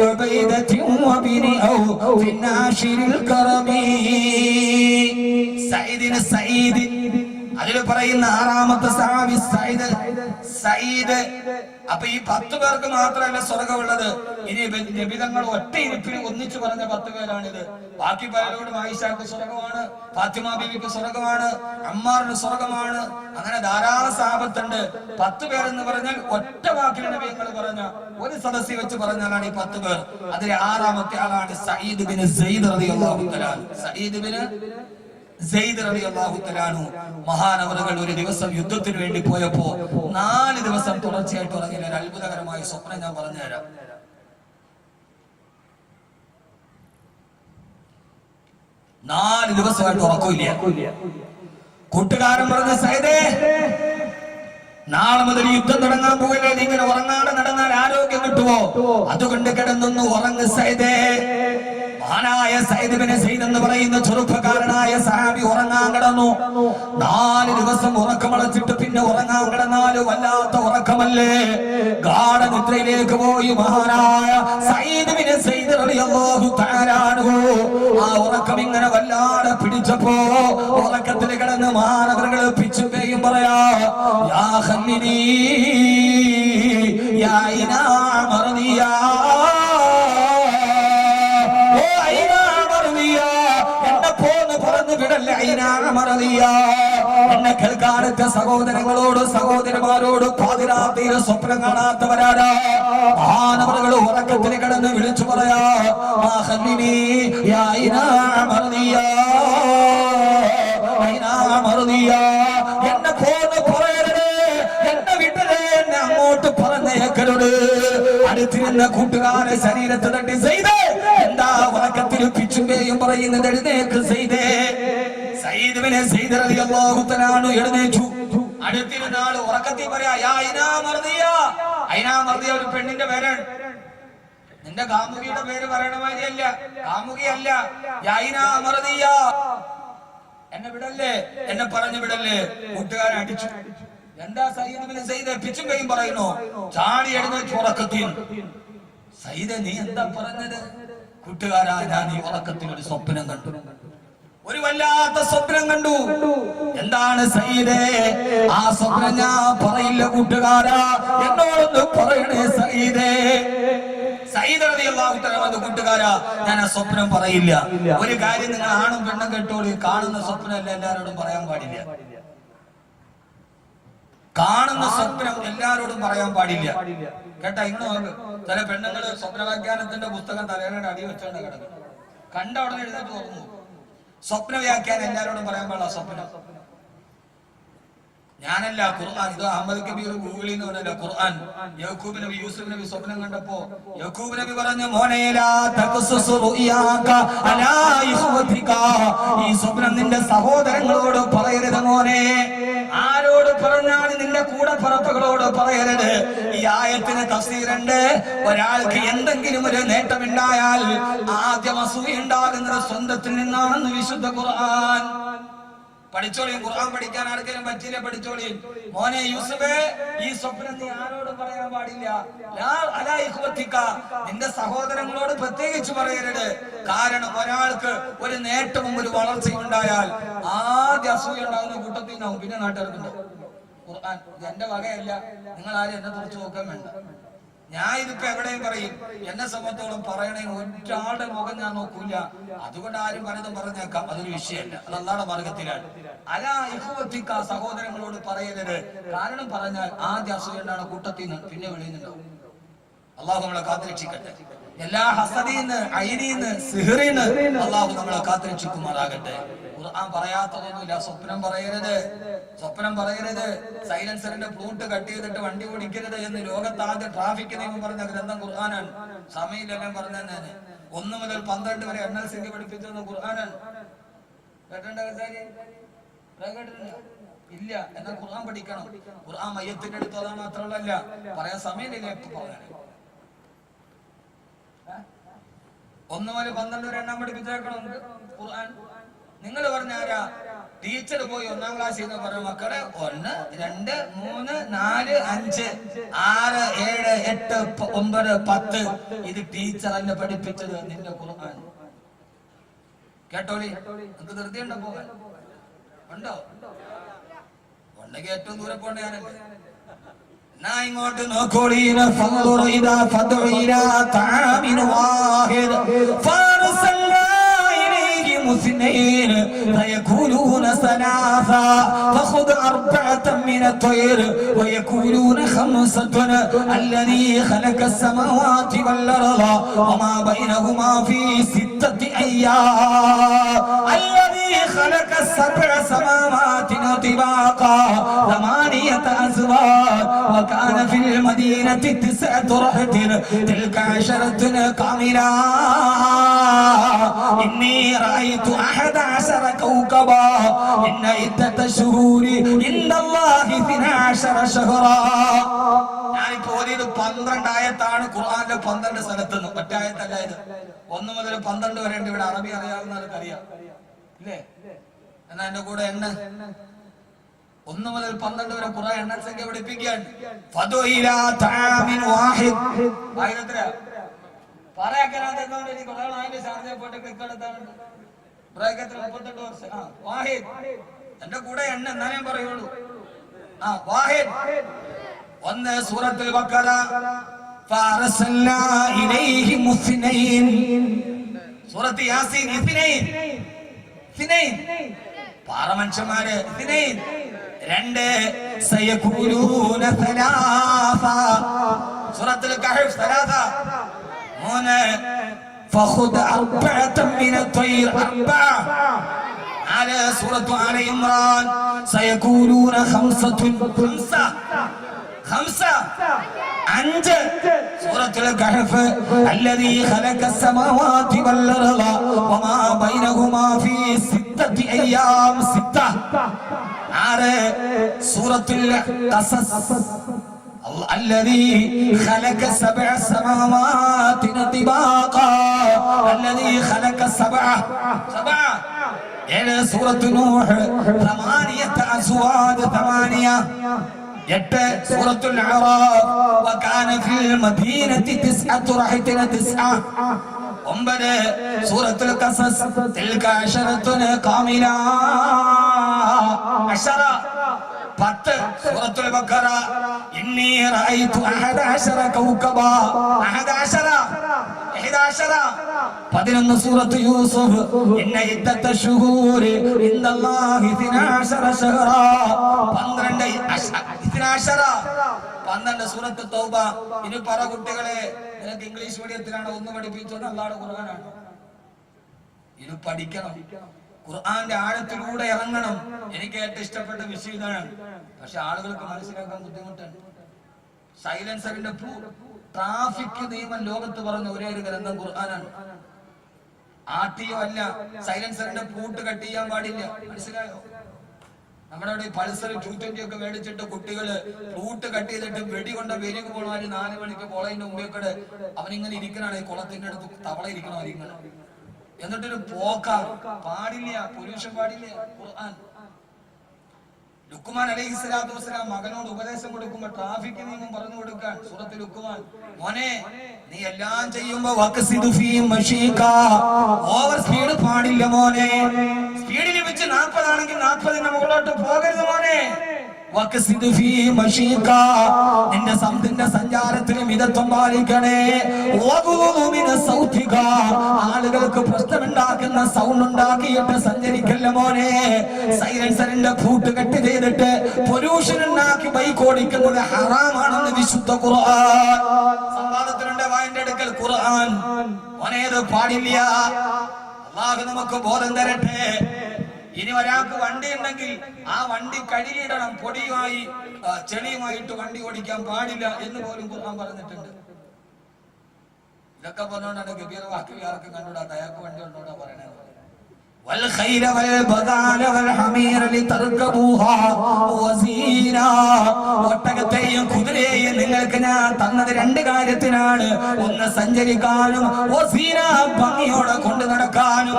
عبيدة وابن أوف الناشر الكرم سيدنا سعيد. അതിൽ പറയുന്ന ആറാമത്തെ സഹാബി സയ്യിദ്. അപ്പൊ ഈ 10 പേർക്ക് മാത്രമല്ല സ്വർഗമുള്ളത്. ഇനി നബിതങ്ങൾ ഒറ്റ ഇരിപ്പിന് ഒന്നിച്ചു പറഞ്ഞ 10 പേരാണിത്. ബാക്കി പലരോടും ആയിഷാക്ക് സ്വർഗമാണ്, ഫാത്തിമ ബീവിക്ക് സ്വർഗമാണ്, അമ്മാറിന് സ്വർഗമാണ്. അങ്ങനെ ധാരാളം സഹാബത്തുണ്ട്. 10 പേരെന്ന് പറഞ്ഞാൽ ഒറ്റ വാക്കിൽ നബികൾ പറഞ്ഞ ഒരു സദസ്സിൽ വെച്ച് പറഞ്ഞാലാണ് ഈ 10 പേർ. അതിൽ ആറാമത്തെ ആളാണ് സയ്യിദ് ബിൻ സെയ്ദ് റളിയല്ലാഹു തആല. സയ്യിദ് ബിൻ സെയ്ദ് റളിയല്ലാഹു തആല മഹാനവറുകൾ ഒരു ദിവസം യുദ്ധത്തിന് വേണ്ടി പോയപ്പോ 4 ദിവസം തുടർച്ചയായിട്ട് ഉറങ്ങിയ ഒരു അത്ഭുതകരമായ സ്വപ്നം ഞാൻ പറഞ്ഞുതരാം. 4 ദിവസമായിട്ട് ഉറക്കമില്ല. കൂട്ടുകാരൻ പറഞ്ഞ സയ്യിദേ, നാളെ മുതൽ യുദ്ധം തുടങ്ങാൻ പോകില്ലേ, നീ ഇങ്ങനെ ഉറങ്ങാതെ നടന്നാൽ ആരോഗ്യം കിട്ടുമോ? അതുകൊണ്ട് കിടന്നൊന്ന് ഉറങ്ങ് സയ്യിദേ. മഹാനായ സയ്യിദ് ബിൻ സെയ്ദ് എന്ന് പറയുന്ന ചെറുപ്പക്കാരനായ സഹാബി ഉറങ്ങാൻ കിടന്നു. 4 ദിവസം ഉറക്കമളച്ചിട്ട് പിന്നെ ഉറങ്ങാൻ കിടന്നാല് വല്ലാത്ത ഉറക്കമല്ലേ. ഗാഢനിദ്രയിലേക്ക് പോയി മഹാനായ സയ്യിദ് ബിൻ സെയ്ദ് റളിയല്ലാഹു തആല അൻഹു. ആ ഉറക്കം ഇങ്ങനെ വല്ലാതെ പിടിച്ചപ്പോ ഉറക്കത്തിൽ കിടന്ന് മഹാനവറുകൾ പിച്ചും പേയും പറയാ, യാ ഖല്ലിനി യാ ഇനാ മർദിയാ, എന്നെ കേൾക്കാനത്തെ സഹോദരങ്ങളോട് സഹോദരന്മാരോട് പാതിരാത്രിയിൽ സ്വപ്നം കാണാത്തവരാണ്. മഹാനവറുകൾ ഉറക്കത്തിൽ കിടന്ന് വിളിച്ചു പറയാ, എന്നെ പോന്ന് പറയരുത്, എന്നെ വിട്ടത്, എന്നെ അങ്ങോട്ട് പറഞ്ഞേക്കരുത്. അടുത്തിരുന്ന കൂട്ടുകാരെ ശരീരത്തെ തട്ടി ചെയ്തേ, എന്താ ഉറക്കത്തിൽ പിച്ചുമ്പേയും പറയുന്നത്, എഴുന്നേക്ക് ചെയ്തേ. സയ്യിദ് ബിൻ സെയ്ദ് റളിയല്ലാഹു തആല എഴുന്നേറ്റു. അടുത്തിരുന്ന ആള് ഉറക്കത്തിൽ പറയാ, യാ ഐനാ മർദിയ. ഐനാ മർദിയ ഒരു പെണ്ണിന്റെ പേരാണ്. നിന്റെ കാമുകിയുടെ പേര് പറയണമാതിരിയല്ല, കാമുകിയല്ല. യാ ഐനാ മർദിയ, എന്നെ വിടല്ലേ, എന്നെ പറഞ്ഞു വിടല്ലേ. കൂട്ടുകാരൻ അടിച്ചു. എന്താ സയ്യിദ് ബിൻ സെയ്ദ് പിച്ചും പേയും പറയുന്നു? ചാടി എഴുന്നേറ്റ് ഉറക്കത്തിൽ. സയ്യിദ് നീ എന്താ പറഞ്ഞത്? കൂട്ടുകാരാ, ഞാൻ ഈ ഉറക്കത്തിൽ ഒരു സ്വപ്നം കണ്ടു, ഒരു വല്ലാത്ത സ്വപ്നം കണ്ടു. എന്താണ് സയ്യിദേ? ആ സ്വപ്നം ഞാൻ പറയില്ല കൂട്ടുകാരാ, എന്നോടൊന്ന് പറയണേ സയ്യിദേ. സയ്യിദ് റളിയല്ലാഹു തആല കൂട്ടുകാരാ, ഞാൻ ആ സ്വപ്നം പറയില്ല. ഒരു കാര്യം നിങ്ങൾ ആണും പെണ്ണും കേട്ടോളി, കാണുന്ന സ്വപ്നമല്ല എല്ലാവരോടും പറയാൻ പാടില്ല. കാണുന്ന സ്വപ്നം എല്ലാരോടും പറയാൻ പാടില്ല കേട്ടാ. ഇങ്ങനെ നോക്ക്, ചില പെണ്ണുങ്ങള് സ്വപ്നവ്യാഖ്യാനത്തിന്റെ പുസ്തകം തലയുടെ അടി വെച്ചോണ്ട് കിടക്കും. കണ്ട ഉടനെ എഴുന്നേറ്റ് തുറന്നു. സ്വപ്ന വ്യാഖ്യാനം എല്ലാരോടും പറയാൻ പാടില്ല. സ്വപ്നം ഞാനല്ല, ഖുർആൻ. ഇത് അഹമ്മദ് കബീർ ഗൂഗിളിൽ നിന്ന് പറഞ്ഞല്ല, ഖുർആൻ. യാക്കൂബ് നബി യൂസുഫ് നബി സ്വപ്നം കണ്ടപ്പോ യാക്കൂബ് നബി പറഞ്ഞു, മോനെ ലാ തഖസ്സുസ് റുയാക അലാ ഇഖ്വതിക, ഈ സ്വപ്നം നിന്റെ സഹോദരങ്ങളോട് പറയരുത് മോനെ. ആരോട് പറഞ്ഞാൽ നിന്റെ കൂടെ പുറപ്പുകളോട് പറയരുത്. ഈ ആയത്തിന് തഫ്സീറുണ്ട്. ഒരാൾക്ക് എന്തെങ്കിലും ഒരു നേട്ടമുണ്ടായാൽ ആദ്യം അസൂയ ഉണ്ടാകുന്നത് സ്വന്തത്തിൽ നിന്നാണെന്ന് വിശുദ്ധ ഖുർആൻ. പഠിച്ചോളിയും. ഖുർആൻ പഠിക്കാൻ ആർക്കെങ്കിലും പറ്റില്ല, പഠിച്ചോളിയും. മോനെ യൂസുഫേ, ഈ സ്വപ്നം നീ ആരോട് പറയാൻ പാടില്ല. നിന്റെ സഹോദരങ്ങളോട് പ്രത്യേകിച്ച് പറയരുത്. കാരണം ഒരാൾക്ക് ഒരു നേട്ടവും ഒരു വളർച്ചയും ഉണ്ടായാൽ ആദ്യം അസൂയ ഉണ്ടാകുന്ന കൂട്ടത്തിൽ നിന്നാവും, പിന്നെ നാട്ടുകാർക്കുണ്ടാവും. ഖുർആൻ എന്റെ വകയല്ല, നിങ്ങൾ ആരും എന്നെ തുറച്ചു നോക്കാൻ വേണ്ട. ഞാൻ ഇതിപ്പോ എവിടെയും പറയും. എന്നെ സംബന്ധിച്ചോളം പറയണേ ഒരാളുടെ മുഖം ഞാൻ നോക്കൂല. അതുകൊണ്ട് ആരും പലതും പറഞ്ഞേക്കാം, അതൊരു വിഷയമല്ല. അത് അല്ലാഹുവിന്റെ മാർഗത്തിലാണ്. അലാ ഇഖ്വതിക, സഹോദരങ്ങളോട് പറയരുത്. കാരണം പറഞ്ഞാൽ ആദ്യ അസൂയണ്ടാണ് കൂട്ടത്തിൽ നിന്ന്, പിന്നെ വെളിയിൽ നിന്നുണ്ടാവും. അള്ളാഹു നമ്മളെ കാത്തുരക്ഷിക്കട്ടെ. എല്ലാ ഹസദീന്ന്, ഐനീന്ന്, സിഹ്റിന്ന് അള്ളാഹു നമ്മളെ കാത്തുരക്ഷിക്കുമാറാകട്ടെ. ഖുർആൻ പറയാത്തതൊന്നുമില്ല. സ്വപ്നം പറയരുത്, സ്വപ്നം പറയരുത്. സൈലൻസറിന്റെ ഫ്ലൂട്ട് കട്ട് ചെയ്തിട്ട് വണ്ടി ഓടിക്കരുത് എന്ന് ലോകത്ത് ആദ്യം ട്രാഫിക് നിയമം പറഞ്ഞ ഗ്രന്ഥം ഖുർആനാണ്. സമയമെല്ലാം പറഞ്ഞു തന്നെ 1 മുതൽ 12 വരെ NLC പഠിപ്പിച്ചത് ഖുർആനാണ്. കേട്ടിട്ടുണ്ടോ? ഇല്ല. എന്നാൽ ഖുർആൻ പഠിക്കണം. ഖുർആൻ മയ്യത്തിന്റെ അടുത്ത് അതാണ് മാത്രമല്ല, പറയാൻ സമയമില്ല. എപ്പോ പറയാൻ 1 മുതൽ 12 വരെ എണ്ണം പഠിപ്പിച്ചേക്കണം ഖുർആൻ. നിങ്ങൾ പറഞ്ഞാരാ? ടീച്ചർ പോയി 1ാം ക്ലാസ്സിൽ നിന്ന് പറഞ്ഞ മക്കളെ 1, 2, 3, 4, 5, 6, 7, 8, 9, 10 ഇത് ടീച്ചർ അല്ല പഠിപ്പിച്ചത്, നിന്റെ ഖുർആൻ. കേട്ടോളി. നമുക്ക് ധൃതിയുണ്ടോ പോകാൻ? ഉണ്ടോ? ഉണ്ടെങ്കിൽ ഏറ്റവും ദൂരെ പോകേണ്ട ഞാനല്ലേ. എന്നാ ഇങ്ങോട്ട് നോക്കോളീ. اثنين فيكونون ثلاثة فخذ 4 من الطير ويكونون 5 الذي خلق السماوات والأرض وما بينهما في 6 أيام الذي خلق 7 سماوات طباقا 8 أزواج وكان في المدينة 9 رهط تلك 10 كاملة إني رأيت 11 كوكبا إن عدة الشهور عند الله 12 شهرا. ഞാനിപ്പോ ഓതിയത് 12 ആയത്താണ് ഖുർആനിലെ 12 സ്ഥലത്ത്. ഒറ്റ ആയത്തല്ല ഇത്. 1 മുതൽ 12 വരെ ഉണ്ട്. ഇവിടെ അറബി അറിയാവുന്നവർക്ക് അറിയാം ഇല്ലേ? എന്നാ എന്റെ കൂടെ എണ്ണ 1 മുതൽ 12 വരെ ഖുർആൻ എണ്ണ സംഖ്യ പഠിപ്പിക്കുകയാണ്. പറയാക്കാനാത്തോണ്ട് എനിക്ക് ഒരാൾ അതിന്റെ ചാർജ് പോയിട്ട് ക്ലിക്ക് എടുത്താണ്. 38 വർഷം. വാഹിദ് എന്റെ കൂടെ എണ്ണ എന്നാലേ പറയുള്ളൂ. വാഹിദ് 1 സൂറത്തുൽ ബഖറ. ഫഅർസൽനാ ഇലൈഹിം ഇസ്നൈൻ. സൂറത്ത് യാസീൻ ഇസ്നൈൻ. പാറമനുഷ്യന്മാര് ഇസ്നൈൻ. 2 സയഖൂലൂന സലാസ. സൂറത്തുൽ കഹ്ഫ് 3. 3 فخذ 4 من الطير 4. على سورة آل عمران سيقولون 5. 5 سورة الكهف الذي خلق السماوات والأرض وما بينهما في 6 أيام. 6. 6 سورة القصص الذي خلق 7 سماوات طباقا الذي خلق 7. سورة نوح 8 أزواج 8. 8 سورة الأعراف وكان في المدينة 9 رهط 9. 9 سورة القصص تلك 10 كاملة. 10 സൂറത്തുൽ ബഖറ. ഇന്നി റഅയ്തു 11 കൗകബാ. 11 സൂറത്ത് യൂസുഫ്. ഇന്ന ഇദ്ദത ശുഹൂരി ഇൻദല്ലാഹി 12 ശഹറാ. 12 സൂറത്ത് തൗബ. ഇനി പറ കുട്ടികളെ, നിനക്ക് ഇംഗ്ലീഷ് മീഡിയത്തിലാണ് 1 പഠിപ്പിച്ചത്, അല്ലാഹുവിന്റെ ഖുർആനാണ്. ഇത് പഠിക്കണം. ഖുർആന്റെ ആഴത്തിലൂടെ ഇറങ്ങണം. എനിക്ക് ഏറ്റവും ഇഷ്ടപ്പെട്ട വിഷയം ഇതാണ്. പക്ഷെ ആളുകൾക്ക് മനസ്സിലാക്കാൻ ബുദ്ധിമുട്ടുണ്ട്. സൈലൻസറിന്റെ ട്രാഫിക് നിയമം ലോകത്ത് പറഞ്ഞ ഒരേ ഒരു ഗ്രന്ഥം ഖുർആനാണ്. RTO അല്ല. സൈലൻസറിന്റെ പൂട്ട് കട്ട് ചെയ്യാൻ പാടില്ല. മനസ്സിലായോ? നമ്മുടെ അവിടെ പൾസർ 220 ഒക്കെ മേടിച്ചിട്ട് കുട്ടികള് ഫ്ലൂട്ട് കട്ട് ചെയ്തിട്ട് വെടികൊണ്ട വെലിക്ക് പോകണമാര് 4 മണിക്ക് കോളേജിന്റെ മുമ്പേ കൂടെ അവനിങ്ങനെ ഇരിക്കണാണ്. കുളത്തിന്റെ അടുത്ത് തവള ഇരിക്കണോ ഇരിക്കണം. എന്നിട്ടൊരു പോക്ക പാടില്ല. പൊല്യൂഷൻ പാടില്ല. ഖുർആൻ. ലുക്മാൻ അലൈഹിസ്സലാത്തു വസ്സലാം മകനോട് ഉപദേശം കൊടുക്കുമ്പോ ട്രാഫിക് നിയമം പറഞ്ഞു കൊടുക്കാൻ. സൂറത്തുൽ ലുക്മാൻ. മോനെ, നീ എല്ലാം ചെയ്യുമ്പോ ഓവർ സ്പീഡ് പാടില്ല മോനെ. സ്പീഡിൽ വെച്ച് 40 ആണെങ്കിൽ 40ന്റെ മുകളിലോട്ട് പോകരുത് മോനെ. നിന്റെ സഞ്ചാരത്തിലും മിതത്വം പാലിക്കണേ. ആളുകൾക്ക് പ്രശ്നമുണ്ടാക്കുന്ന സൗണ്ട് ഉണ്ടാക്കിയിട്ട് സഞ്ചരിക്കല്ല മോനെ. സൈലൻസറിന്റെ കൂട്ടുകെട്ട് ചെയ്തിട്ട് പൊല്യൂഷൻ ഉണ്ടാക്കി ബൈക്ക് ഓടിക്കുന്നത് ഹറാമാണെന്ന് വിശുദ്ധ ഖുർആൻ. സംവാദത്തിലുണ്ട് വായന്റെ അടുക്കൽ ഖുർആൻ. മോനേത് പാടില്ല. അല്ലാഹു നമുക്ക് ബോധം തരട്ടെ. ഇനി ഒരാൾക്ക് വണ്ടി ഉണ്ടെങ്കിൽ ആ വണ്ടി കഴുകിയിടണം. പൊടിയുമായി ചെളിയുമായിട്ട് വണ്ടി ഓടിക്കാൻ പാടില്ല എന്ന് പോലും ഖുർആൻ പറഞ്ഞിട്ടുണ്ട്. ഇതൊക്കെ പറഞ്ഞോണ്ടാണ് ഗബീർ വാക്ക് ആർക്കും കണ്ടുകൂടാത്ത അയാൾക്ക് വണ്ടി ഉണ്ടോടാ പറയണത്. والخيل والبغال والحمير لتركبوها وزينا. ഒട്ടകത്തെയും കുതിരയെയും നിങ്ങൾക്ക് ഞാൻ തന്നത് രണ്ട് കാര്യത്തിനാണ്. ഒന്ന് സഞ്ചരിക്കാനും വസീന ഭംഗിയോടെ കൊണ്ടു നടക്കാനും.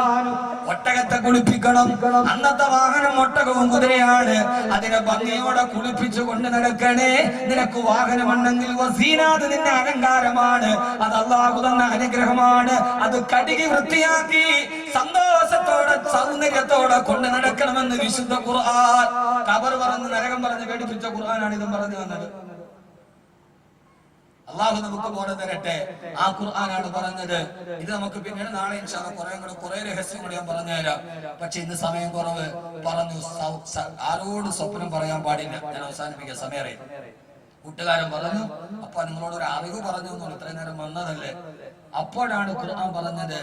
ഒട്ടകത്തെ കുളിപ്പിക്കണം. അന്നത്തെ വാഹനം ഒട്ടകവും കുതിരയാണ്. അതിനെ ഭംഗിയോടെ കുളിപ്പിച്ചു കൊണ്ട് നടക്കണേ. നിനക്ക് വാഹനമുണ്ടെങ്കിൽ വസീന, അത് നിന്റെ അലങ്കാരമാണ്. അത് അല്ലാഹു തന്ന അനുഗ്രഹമാണ്. അത് കഴുകി വൃത്തിയാക്കി സന്തോഷത്തോടെ സൗന്ദര്യത്തോടെ കൊണ്ട് നടക്കണമെന്ന് വിശുദ്ധ ഖുർആൻ. ഖബർ പറഞ്ഞ് നരകം പറഞ്ഞ് പേടിപ്പിച്ച ഖുർആനാണ് ഇതും പറഞ്ഞു വന്നത്. അള്ളാഹു നമുക്ക് ബോധം തരട്ടെ. ആ ഖുർആനാണ് പറഞ്ഞത്. ഇത് നമുക്ക് പിന്നീട് നാളെ ഇൻഷാ അല്ലാഹ് കുറെ രഹസ്യം കൂടി ഞാൻ പറഞ്ഞുതരാം. പക്ഷെ ഇന്ന് സമയം കുറവ്. പറഞ്ഞു ആരോട് സ്വപ്നം പറയാൻ പാടില്ല. ഞാൻ അവസാനിപ്പിക്കാൻ സമയറേ. കൂട്ടുകാരൻ പറഞ്ഞു, അപ്പൊ നിങ്ങളോട് ഒരു അറിവ് പറഞ്ഞു എന്നുള്ളൂ. ഇത്രയും നേരം വന്നതല്ലേ. അപ്പോഴാണ് ഖുർആൻ പറഞ്ഞത്,